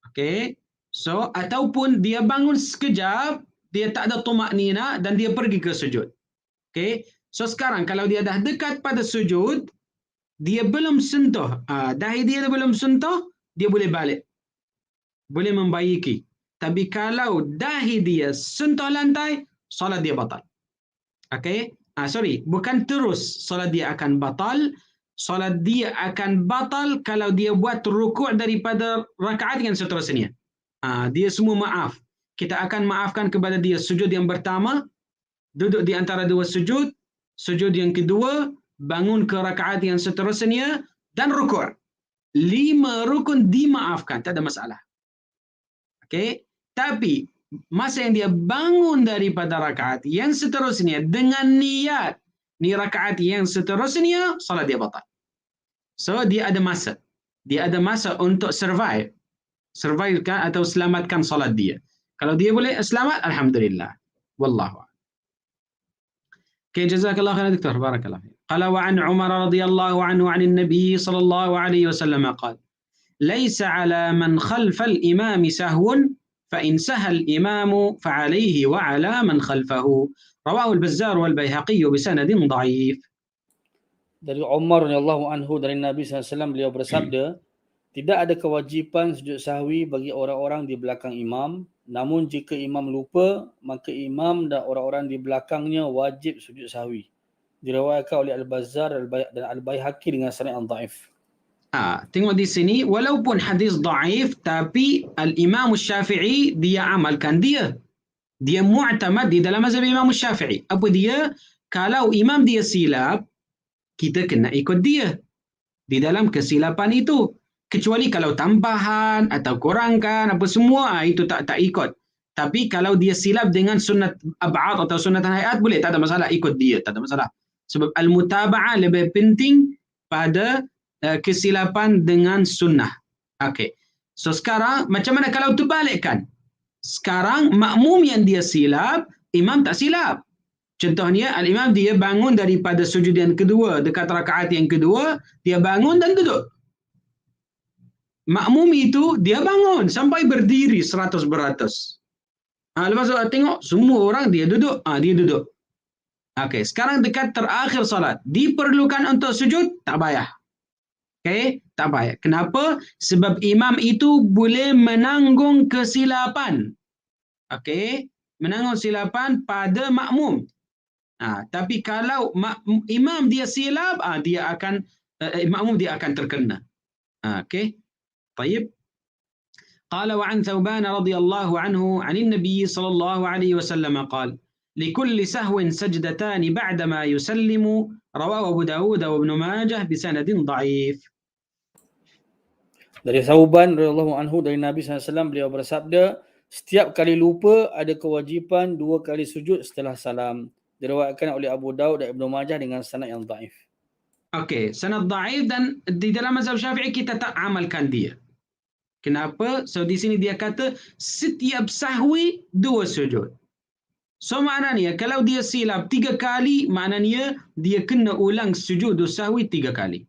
Okey. So ataupun dia bangun sekejap, dia tak ada tumaknina dan dia pergi ke sujud. Okey. So sekarang kalau dia dah dekat pada sujud, dia belum sentuh, dahi dia belum sentuh, dia boleh balik. Boleh membaiki. Tapi kalau dahi dia sentuh lantai, solat dia batal. Okey? Bukan terus solat dia akan batal. Solat dia akan batal kalau dia buat rukuk daripada rakaat yang seterusnya. Dia semua maaf. Kita akan maafkan kepada dia sujud yang pertama, duduk di antara dua sujud, sujud yang kedua, bangun ke rakaat yang seterusnya, dan rukuk. 5 rukun dimaafkan, tak ada masalah. Okey? Tapi masa yang dia bangun daripada rakaat yang seterusnya dengan niat ni rakaat yang seterusnya, solat dia batal. So dia ada masa. Dia ada masa untuk survivekan atau selamatkan solat dia. Kalau dia boleh selamat, alhamdulillah. Wallahu a'lam. Okay, jazakallah khairan Dr. Barakallah. Qala wa an Umar radhiyallahu anhu 'an an-nabi sallallahu alaihi wasallam qala: "Laisa 'ala man khalfa al-imam sahwun فإن سهى الإمام فعليه وعلى من خلفه. رواه البزار والبيهقي بسند ضعيف. Dari Umar radhiyallahu anhu dari Nabi SAW beliau bersabda, tidak ada kewajipan sujud sahwi bagi orang-orang di belakang imam, namun jika imam lupa, maka imam dan orang-orang di belakangnya wajib sujud sahwi. Diriwayatkan oleh Al-Bazzar dan Al-Baihaqi dengan sanad yang dhaif. Tengok di sini, walaupun hadis dhaif, tapi Al-Imam Syafi'i dia amalkan dia. Dia mu'tamad di dalam mazhab Imam Syafi'i. Apa dia? Kalau imam dia silap, kita kena ikut dia di dalam kesilapan itu. Kecuali kalau tambahan atau kurangkan apa semua, itu tak ikut. Tapi kalau dia silap dengan sunat ab'ad atau sunatan hayat, boleh, tak ada masalah, ikut dia, tak ada masalah. Sebab al-mutaba'ah lebih penting pada kesilapan dengan sunnah. Okay. So sekarang, macam mana kalau terbalikkan? Sekarang makmum yang dia silap, imam tak silap. Contohnya, al-imam dia bangun daripada sujud yang kedua, dekat rakaat yang kedua, dia bangun dan duduk. Makmum itu, dia bangun sampai berdiri 100%. Lepas tu tengok, semua orang dia duduk. Dia duduk. Okay, sekarang dekat terakhir salat. Diperlukan untuk sujud, tak payah. Okay, tak payah. Kenapa? Sebab imam itu boleh menanggung kesilapan. Okay, menanggung silapan pada makmum. Tapi kalau imam dia silap, dia akan makmum dia akan terkena. Okay. طيب. قال وعن ثوبان رضي الله عنه عن النبي صلى الله عليه وسلم قال لكل سهو سجدتان بعدما يسلم. رواه أبو داود وابن ماجه بسند ضعيف. Dari Thauban radhiyallahu anhu dari Nabi SAW beliau bersabda, setiap kali lupa ada kewajipan 2 kali sujud setelah salam. Diriwayatkan oleh Abu Daud dan Ibnu Majah dengan sanad yang dhaif. Okey, sanad dhaif dan di dalam mazhab Syafi'i kita tak amalkan dia. Kenapa? So di sini dia kata setiap sahwi 2 sujud. So maknanya kalau dia silap 3 kali, maknanya dia kena ulang sujud sahwi 3 kali.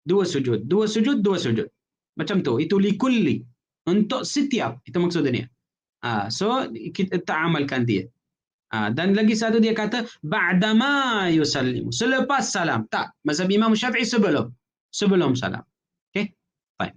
2 sujud, 2 sujud, 2 sujud. Macam tu. Itu likulli. Untuk setiap. Itu maksudnya. So kita tak amalkan dia. Dan lagi satu dia kata ba'dama yusallimu, selepas salam. Tak, mazhab Imam Syafi'i sebelum salam. Okey, baik.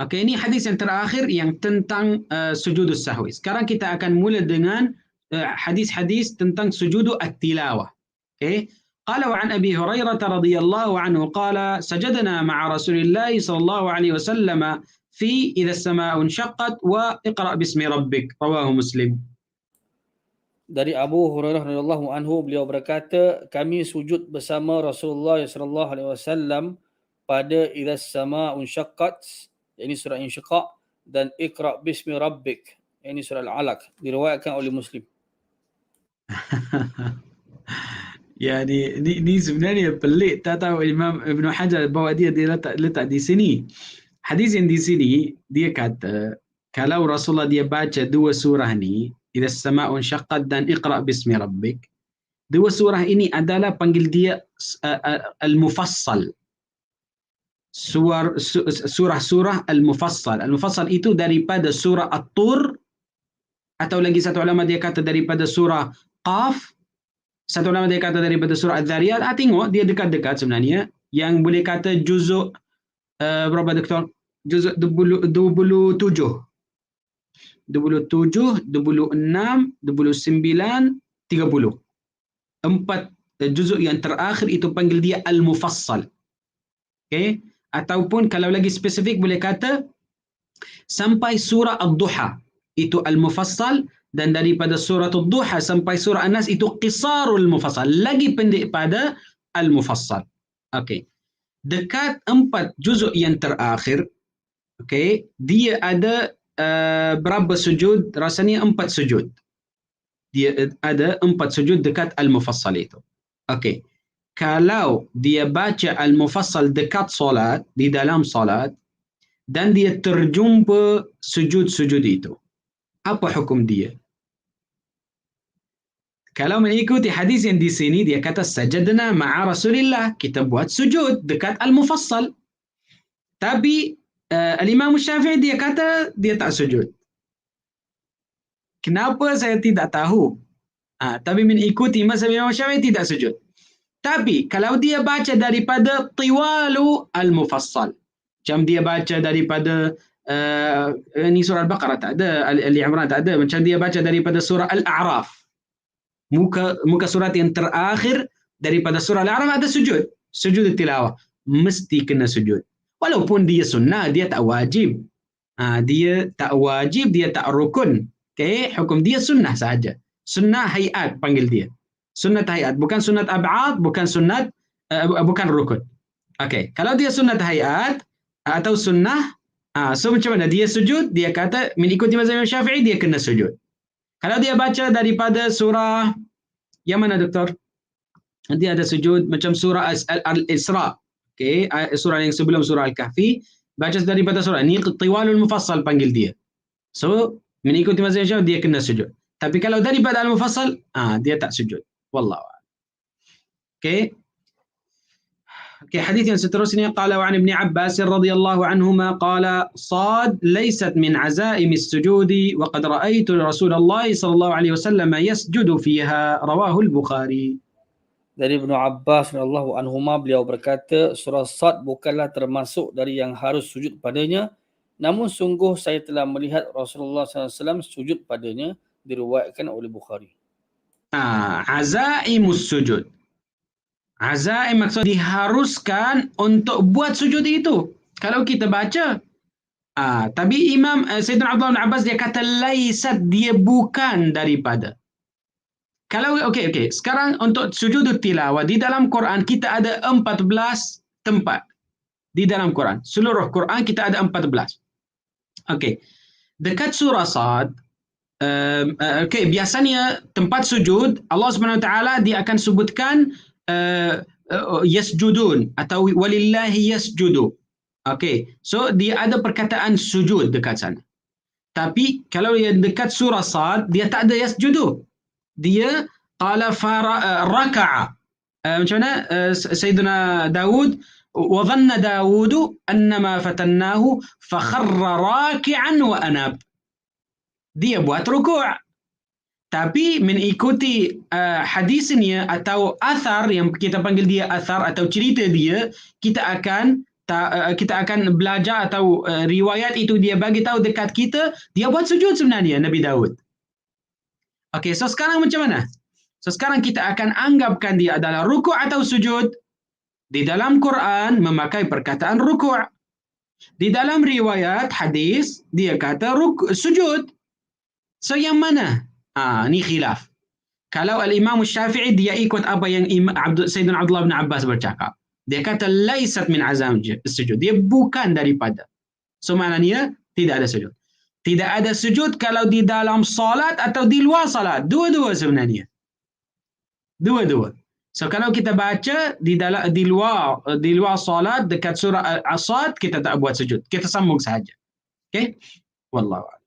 Okey, ini hadis yang terakhir yang tentang sujudus sahwi. Sekarang kita akan mula dengan hadis-hadis tentang sujud at-tilawah. Okey. قال وعن أبي هريرة رضي الله عنه قال سجدنا مع رسول الله صلى الله عليه وسلم في إذا السماء انشقت وإقرأ باسم ربك. رواه مسلم. Dari Abu Hurairah radhiyallahu anhu beliau berkata, kami sujud bersama Rasulullah sallallahu alaihi wasallam pada idzas samaa'un syaqqat, yakni surah Insyiqaq, dan Iqra bismi rabbik, yakni surah Al-Alaq, diriwayatkan oleh Muslim. Ya, ni sebenarnya pelik, tak tahu Imam Ibn Hajar bawa dia letak di sini. Hadis yang di sini dia kata kalau Rasulullah dia baca 2 surah ni, Idza as-samaa'u syaqqat dan Iqra bismi rabbik, 2 surah ini adalah panggil dia al-mufassal. Surah-surah al-mufassal. Al-mufassal itu daripada surah At-Tur, atau lagi satu ulama dia kata daripada surah Qaf, satu ulama dia kata daripada surah Adz-Dzariyat. Tengok dia dekat-dekat sebenarnya. Yang boleh kata juzuk berapa doktor? Juzuk 27. 27, 26, 29, 30. 4 juzuk yang terakhir itu panggil dia al-mufassal. Okay? Ataupun kalau lagi spesifik boleh kata sampai surah Ad-Duha itu al-mufassal, dan daripada surah Ad-Duha sampai surah An-Nas itu qisarul mufassal, lagi pendek pada al-mufassal. Okay. Dekat 4 juzuk yang terakhir, okay, dia ada berapa sujud? Rasanya 4 sujud. Dia ada 4 sujud dekat al-mufassal itu. Okey. Kalau dia baca al-mufassal dekat solat, di dalam solat, dan dia terjumpa sujud-sujud itu, apa hukum dia? Kalau mengikuti hadis yang di sini, dia kata sajadna ma'a Rasulillah, kita buat sujud dekat al-mufassal. Tapi Al-Imam Syafi'i dia kata dia tak sujud. Kenapa saya tidak tahu? Tapi mengikuti mazhab Imam Syafi'i tidak sujud. Tapi kalau dia baca daripada Tiwalu Al-Mufassal, macam dia baca daripada ini surah Al-Baqarah tak ada, Ali Imran tak ada, macam dia baca daripada surah Al-A'raf, muka surat yang terakhir daripada surah Al-A'raf ada sujud tilawah, mesti kena sujud. Walaupun dia sunnah, dia tak wajib. Dia tak wajib, dia tak rukun. Okay? Hukum dia sunnah saja. Sunnah hayat panggil dia. Sunnat hayat, bukan sunat ab'ad, bukan sunat, bukan rukun. Okay. Kalau dia sunat hayat atau sunnah, so macam mana? Dia sujud, dia kata mengikuti mazhab Imam Syafi'i, dia kena sujud. Kalau dia baca daripada surah, yang mana doktor? Nanti ada sujud macam surah Al-Isra. Okay. Surah yang sebelum surah Al-Kahfi. Baca daripada surah. Ini Tiwalul Mufassal panggil dia. So, mengikuti mazhab Syafi'i, dia kena sujud. Tapi kalau daripada Al-Mufassal, dia tak sujud. Wallahu a'lam. Okay. Okay, hadis yang seterusnya qala wa an Ibn Abbas radhiyallahu anhuma qala sad laysat min azaim as-sujudi wa qad ra'aytu Rasulullah sallallahu alaihi wasallam yasjudu fiha rawahu al-Bukhari. Dari Ibnu Abbas radhiyallahu anhuma, beliau berkata, surah Sad bukanlah termasuk dari yang harus sujud padanya, namun sungguh saya telah melihat Rasulullah SAW sujud padanya, diriwayatkan oleh Bukhari. Azaimus sujud. Azaim maksud diharuskan untuk buat sujud itu. Kalau kita baca, tapi Imam Sayyidina Abdullah bin Abbas dia kata laisat, dia bukan daripada. Kalau okey, sekarang untuk sujud tilawah di dalam Quran kita ada 14 tempat. Di dalam Quran, seluruh Quran kita ada 14. Okey. Dekat surah Sad, biasanya tempat sujud Allah Subhanahu Wa Taala dia akan sebutkan yasjudun atau walillahi yasjudu. Okey. So dia ada perkataan sujud dekat sana. Tapi kalau yang dekat surah Sad dia tak ada yasjudu. Dia qala raka'a. Macam mana Sayyidina Daud wa dhanna Daud annama fatannahu fa kharra raki'an wa anab. Dia buat rukuk. Tapi mengikuti hadisnya atau athar yang kita panggil dia athar atau cerita dia, kita akan belajar atau riwayat itu dia bagi tahu dekat kita, dia buat sujud sebenarnya Nabi Daud. Okey, so sekarang macam mana? So sekarang kita akan anggapkan dia adalah rukuk atau sujud. Di dalam Quran memakai perkataan rukuk. Di dalam riwayat hadis dia kata sujud. So yang mana? Ni khilaf. Kalau Al-Imam Syafi'i dia ikut apa yang Sayyidina Abdullah bin Abbas bercakap. Dia kata laisat min azam sujud. Dia bukan daripada. So maknanya tidak ada sujud. Tidak ada sujud kalau di dalam salat atau di luar salat. Dua-dua sebenarnya. Dua-dua. So kalau kita baca di luar salat dekat surah As-Sad kita tak buat sujud. Kita sambung saja. Okey? Wallahu a'lam.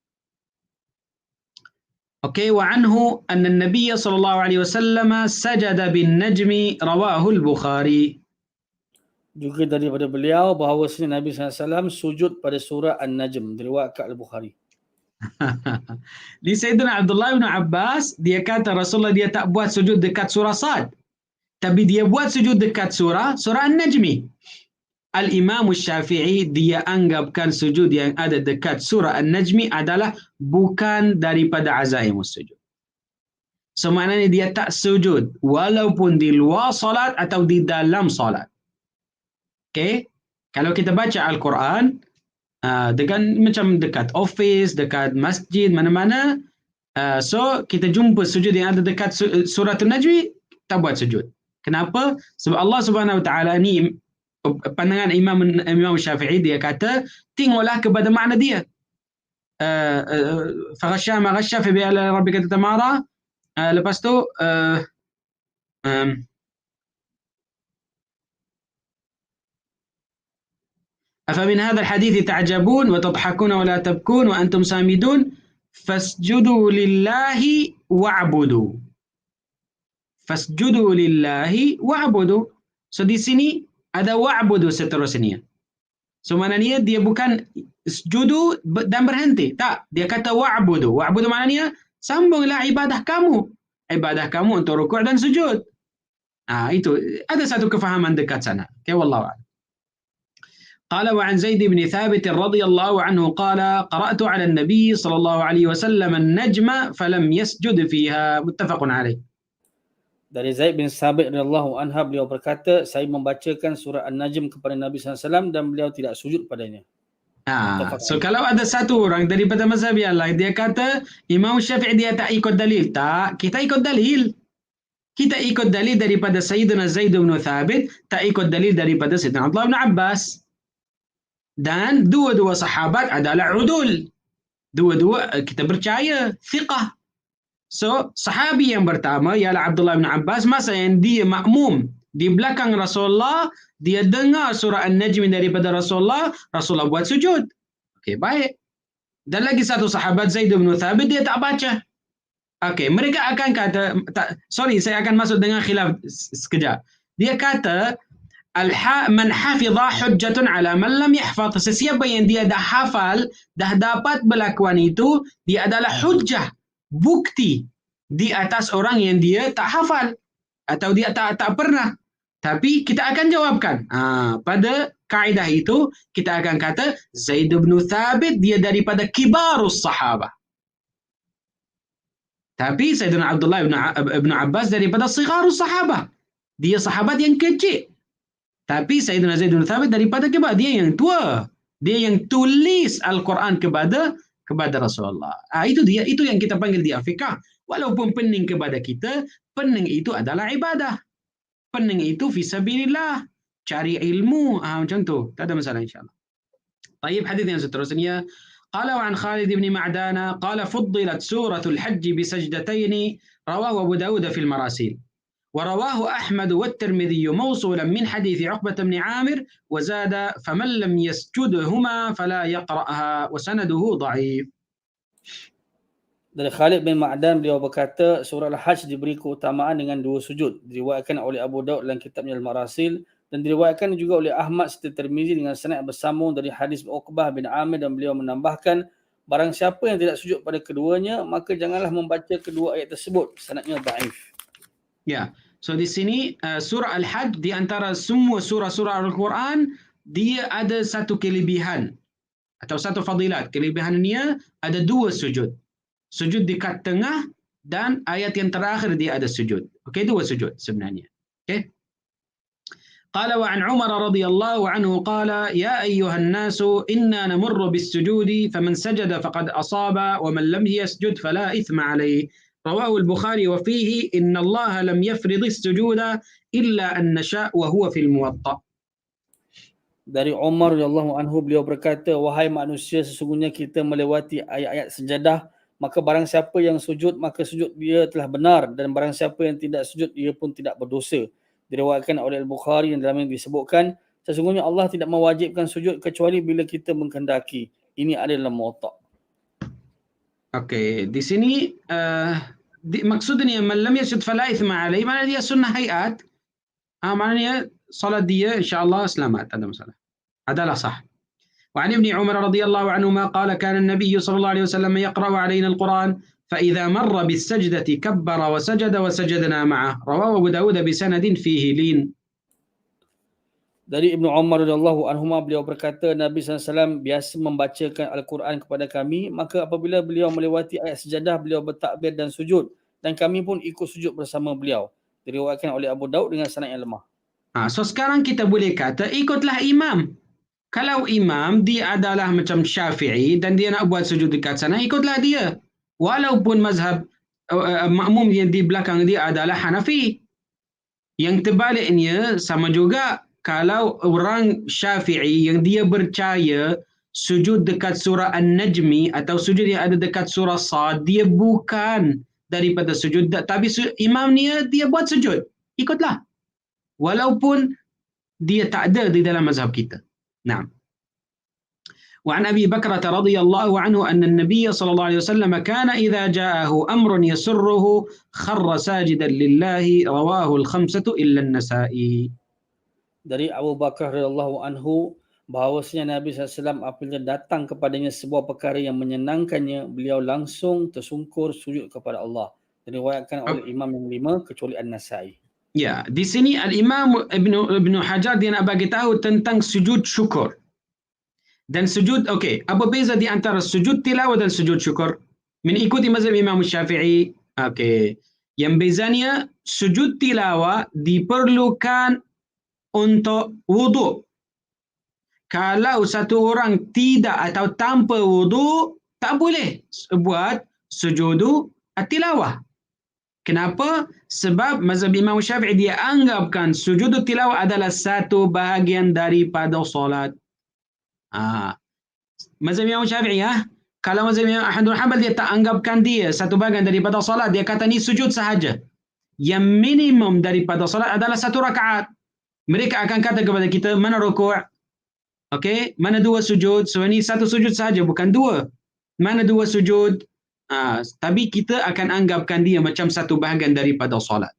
Okey, wa anhu anna an-nabiy sallallahu alaihi wasallam sajada bin najmi rawahu al-Bukhari. Juga daripada beliau bahawasanya Nabi SAW sujud pada surah An-Najm, diriwayatkan Al-Bukhari. Di Sayyidina Abdullah bin Abbas dia kata Rasulullah dia tak buat sujud dekat surah Sad, tapi dia buat sujud dekat surah An-Najmi. Al-Imam Syafi'i dia anggapkan sujud yang ada dekat surah An-Najmi adalah bukan daripada azaimus sujud. So maknanya dia tak sujud walaupun di luar salat atau di dalam salat. Okay? Kalau kita baca Al-Quran dengan macam dekat office, dekat masjid, mana-mana, so kita jumpa sujud yang ada dekat surah An-Najmi, tak buat sujud. Kenapa? Sebab Allah Subhanahu Wa Taala ni, pandangan Imam Syafi'i dia kata tengoklah kepada makna dia. Faghasha ma ghasha fi bi'ala rabbika tatamara. Lepas tu أفمن هذا الحديث تعجبون وتضحكون ولا تبكون وأنتم سامدون فاسجدوا لله واعبدوا. Fasjudu lillahi wa'budu. So di sini ada wa'budu seterusnya. So maknanya dia bukan sujudu dan berhenti. Tak, dia kata wa'budu. Wa'budu maknanya sambunglah ibadah kamu. Ibadah kamu untuk rukuk dan sujud. Itu ada satu kefahaman dekat sana. Okay, wallahu a'lam. قال وعن زيد بن ثابت رضي الله عنه قال قرأت على النبي صلى الله عليه وسلم النجم فلم يسجد فيها متفق عليه. Dari Zaid bin Sabit radhiyallahu anha, beliau berkata, saya membacakan surah An-Najm kepada Nabi SAW dan beliau tidak sujud padanya. So kalau ada satu orang daripada mazhab yang lain, dia kata Imam Syafi'i dia tak ikut dalil. Tak, kita ikut dalil. Kita ikut dalil daripada Sayyidina Zaid bin Thabit, tak ikut dalil daripada Sayyidina Abdullah bin Abbas. Dan dua-dua sahabat adalah udul. Dua-dua kita percaya, thiqah. So, sahabi yang pertama ialah Abdullah bin Abbas, masa yang dia makmum di belakang Rasulullah, dia dengar surah An-Najm daripada Rasulullah, Rasulullah buat sujud. Okey, baik. Dan lagi satu sahabat Zaid bin Thabit, dia tak baca. Okey, mereka akan kata, saya akan masuk dengan khilaf sekejap. Dia kata, man hafidha hujjatun ala man lam yahfaz. Sesiapa yang dia dah hafal, dah dapat berlakuan itu, dia adalah hujjah, bukti di atas orang yang dia tak hafal atau dia tak pernah. Tapi kita akan jawabkan. Pada kaedah itu kita akan kata Zaid bin Thabit dia daripada kibarus sahabah. Tapi Sayyidina Abdullah bin Abbas daripada sigharus sahabah. Dia sahabat yang kecil. Tapi Sayyidina Zaid bin Thabit daripada kibar, dia yang tua. Dia yang tulis Al-Quran kepada Rasulullah. Itu yang kita panggil dia fiqh. Walaupun pening kepada kita, pening itu adalah ibadah. Pening itu fisabilillah. Cari ilmu. Macam tu. Tak ada masalah insyaAllah. Baik, hadis yang seterusnya. Qala wa an Khalid bin Ma'dana qala fuddilat suratul hajj bisajdatain rawahu Abu Dawud fil marasil. ورواه أحمد والترمذي موصولا من حديث عقبة بن عامر وزاد فمن لم يسجدهما فلا يقرأها وسنده ضعيف. Dari Khalid bin Ma'dan, beliau berkata surah Al-Hajj diberi keutamaan dengan 2 sujud. Diriwayatkan oleh Abu Daud dalam kitabnya Al-Marasil dan diriwayatkan juga oleh Ahmad serta Tirmizi dengan sanad bersambung dari hadis Uqbah bin Amir, dan beliau menambahkan, barang siapa yang tidak sujud pada keduanya maka janganlah membaca kedua ayat tersebut. Sanadnya dhaif. Ya, so di sini surah Al-Hajj di antara semua surah-surah Al-Quran, dia ada satu kelebihan atau satu fadilat. Kelebihannya ada 2 sujud. Sujud dekat tengah dan ayat yang terakhir dia ada sujud. Okey, 2 sujud sebenarnya. Okey. Qala wa an Umar radhiyallahu anhu qala ya ayyuhan nasu inna namurru bis sujudi faman sajada faqad asaba wa man lam yasjud fala ithma alayhi. رواه البخاري وفيه إن الله لم يفرض السجود إلا أن نشاء وهو في الموطأ. Dari Umar radhiyallahu anhu, beliau berkata, wahai manusia, sesungguhnya kita melewati ayat-ayat sejadah, maka barang siapa yang sujud maka sujud dia telah benar, dan barang siapa yang tidak sujud dia pun tidak berdosa. Diriwayatkan oleh Al-Bukhari yang dalamnya disebutkan, sesungguhnya Allah tidak mewajibkan sujud kecuali bila kita menghendaki. Ini adalah muwatta'. Okey, di sini maksudnya man lam yasjud fala ithma alayhi, maknanya dia sunnah hayat. Maknanya salat dia insyaallah selamat, tak ada masalah. Adalah sah. Wa an Ibnu Umar radhiyallahu anhuma qala kana an-nabiy sallallahu alaihi wasallam yaqra'u alaina al-Quran fa idza marra bis-sajdati kabbara wa sajada wa sajadna ma'ah. Rawahu Abu Dawud bi sanadin fihi lin. Dari Ibnu Umar radhiyallahu anhuma, beliau berkata, Nabi SAW biasa membacakan Al-Quran kepada kami, maka apabila beliau melewati ayat sejadah, beliau bertakbir dan sujud, dan kami pun ikut sujud bersama beliau. Diriwayatkan oleh Abu Daud dengan sanad yang lemah. So sekarang kita boleh kata ikutlah imam. Kalau imam dia adalah macam Syafi'i dan dia nak buat sujud dekat sana, ikutlah dia. Walaupun mazhab makmum yang di belakang dia adalah Hanafi. Yang terbaliknya sama juga. Kalau orang Syafi'i yang dia percaya sujud dekat surah An-Najmi atau sujud yang ada dekat surah Sad, dia bukan daripada sujud, tapi imam dia buat sujud. Ikutlah. Walaupun dia tak ada di dalam mazhab kita. Naam. وعن أبي بكرة رضي الله عنه أن النبي صلى الله عليه وسلم كان إذا جاءه أمر يسره خر ساجدا لله رواه الخمسة إلا النسائي. Dari Abu Bakar radhiyallahu anhu, bahawasanya Nabi SAW apabila datang kepadanya sebuah perkara yang menyenangkannya, beliau langsung tersungkur sujud kepada Allah. Diriwayatkan oleh Imam yang 5 kecuali An-Nasai. Ya, di sini Al-Imam Ibnu Hajar dia nak bagi tahu tentang sujud syukur. Dan sujud, okey, apa beza di antara sujud tilawah dan sujud syukur? Mengikuti mazhab Imam Syafi'i, okey. Yang bezanya sujud tilawah diperlukan untuk wuduk. Kalau satu orang tidak atau tanpa wuduk, tak boleh buat sujud tilawah. Kenapa? Sebab mazhab Imam Syafi'i dia anggapkan sujud tilawah adalah satu bahagian daripada solat. Mazhab Imam Syafi'i kalau mazhab Imam Ahmad bin Hanbal dia tak anggapkan dia satu bahagian daripada solat, dia kata ni sujud sahaja. Yang minimum daripada solat adalah 1 rakaat. Mereka akan kata kepada kita mana rukuk? Okey, mana 2 sujud? So ini 1 sujud sahaja, bukan 2. Mana 2 sujud? Tapi kita akan anggapkan dia macam satu bahagian daripada solat.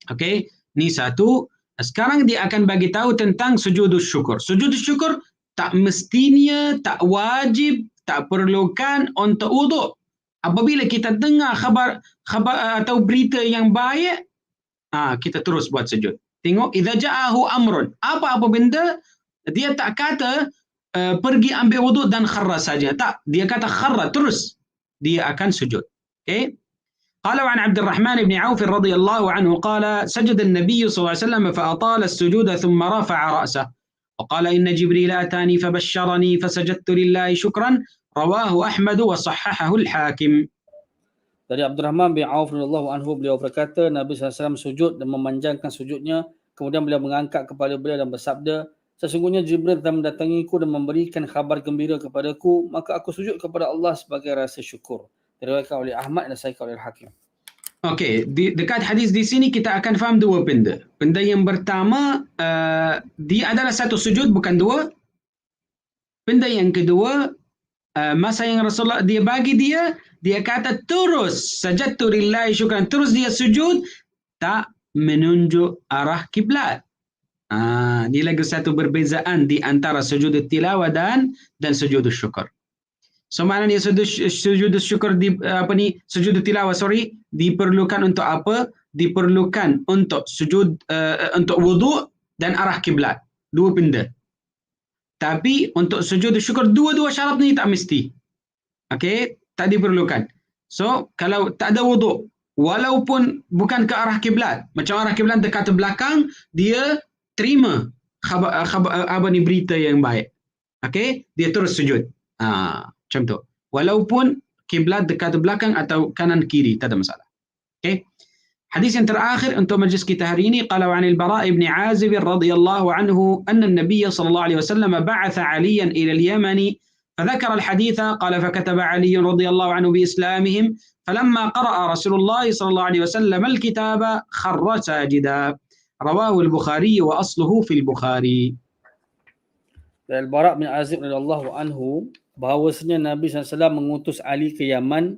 Okey, ni satu. Sekarang dia akan bagi tahu tentang sujud syukur. Sujud syukur tak mestinya, tak wajib, tak perlukan untuk wuduk. Apabila kita dengar khabar atau berita yang baik, kita terus buat sujud. Tengok, idza ja'ahu amrun. Apa-apa benda, dia tak kata pergi ambil wuduk dan kharra saja. Tak, dia kata kharra terus. Dia akan sujud. Okay? قال عن عبد الرحمن بن عوف رضي الله عنه قال سجد النبي صلى الله عليه وسلم فأطال السجود ثم رفع رأسه وقال إن جبريل أتاني فبشرني فسجدت لله شكرا رواه أحمد وصححه الحاكم. Dari Abdul Rahman bin Auf radhiyallahu anhu, beliau berkata Nabi SAW sujud dan memanjangkan sujudnya, kemudian beliau mengangkat kepala beliau dan bersabda, sesungguhnya Jibril telah mendatangiku dan memberikan khabar gembira kepadaku, maka aku sujud kepada Allah sebagai rasa syukur. Diriwayatkan oleh Ahmad dan sahihkan oleh Hakim. Okey, dekat hadis di sini kita akan faham 2 benda. Benda yang pertama, dia adalah satu sujud bukan 2. Benda yang kedua, masa yang Rasulullah dia bagi dia kata terus sajadtu lillahi syukran, terus dia sujud tak menunjuk arah kiblat. Ini lagi satu perbezaan di antara sujud tilawah dan sujud syukur. So maknanya sujud syukur sujud tilawah diperlukan untuk apa? Diperlukan untuk sujud untuk wuduk dan arah kiblat. 2 benda. Tapi untuk sujud syukur dua-dua syarat ni tak mesti. Okey, tak diperlukan. So kalau tak ada wuduk, walaupun bukan ke arah kiblat, macam arah kiblat dekat belakang, dia terima khabar ni berita yang baik. Okey, dia terus sujud. Macam tu. Walaupun kiblat dekat belakang atau kanan kiri, tak ada masalah. Okey. Hadis yang terakhir untuk majlis kita hari ini, qala an al-Bara' ibn Azib radhiyallahu anhu anna an-nabiy sallallahu alaihi wasallam ba'atha 'Aliyan ila al-Yaman فذكر الحديث قال فكتب علي رضي الله عنه بإسلامهم فلما قرأ رسول الله صلى الله عليه وسلم الكتاب خر ساجدا رواه البخاري وأصله في البخاري. Dari Al-Bara' bin Azib radhiyallahu anhu, bahawasanya Nabi SAW mengutus Ali ke Yaman.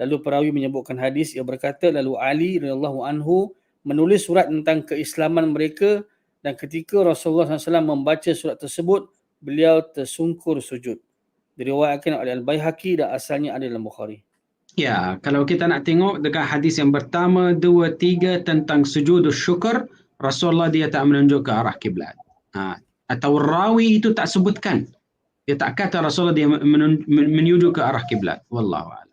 Lalu perawi menyebutkan hadis, ia berkata, lalu Ali radhiyallahu anhu menulis surat tentang keislaman mereka, dan ketika Rasulullah SAW membaca surat tersebut, beliau tersungkur sujud. Diriwayatkan oleh Al-Baihaqi dan asalnya ada dalam Bukhari. Ya, kalau kita nak tengok dekat hadis yang pertama, 2, 3 tentang sujud syukur, Rasulullah dia tak menunjuk ke arah kiblat. Atau rawi itu tak sebutkan. Dia tak kata Rasulullah dia menuju ke arah kiblat. Wallahu a'lam.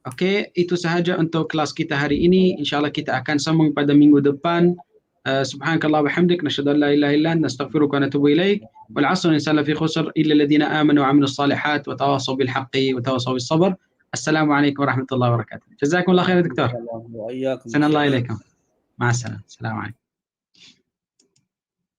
Okey, itu sahaja untuk kelas kita hari ini. InsyaAllah kita akan sambung pada minggu depan. Subhanakallah wa hamdik, nashhadu an la ilaha illa anta, nastaghfiruka wa natubu ilaik. Wal 'asr inna fi khusr illa alladhina amanu wa 'amilus salihat wa tawassaw bil haqqi wa tawassaw bis sabr. Assalamualaikum warahmatullahi wabarakatuh. Jazakumullah khair Dr. Sanallahu ilaikum. Ma'assalam. Assalamualaikum.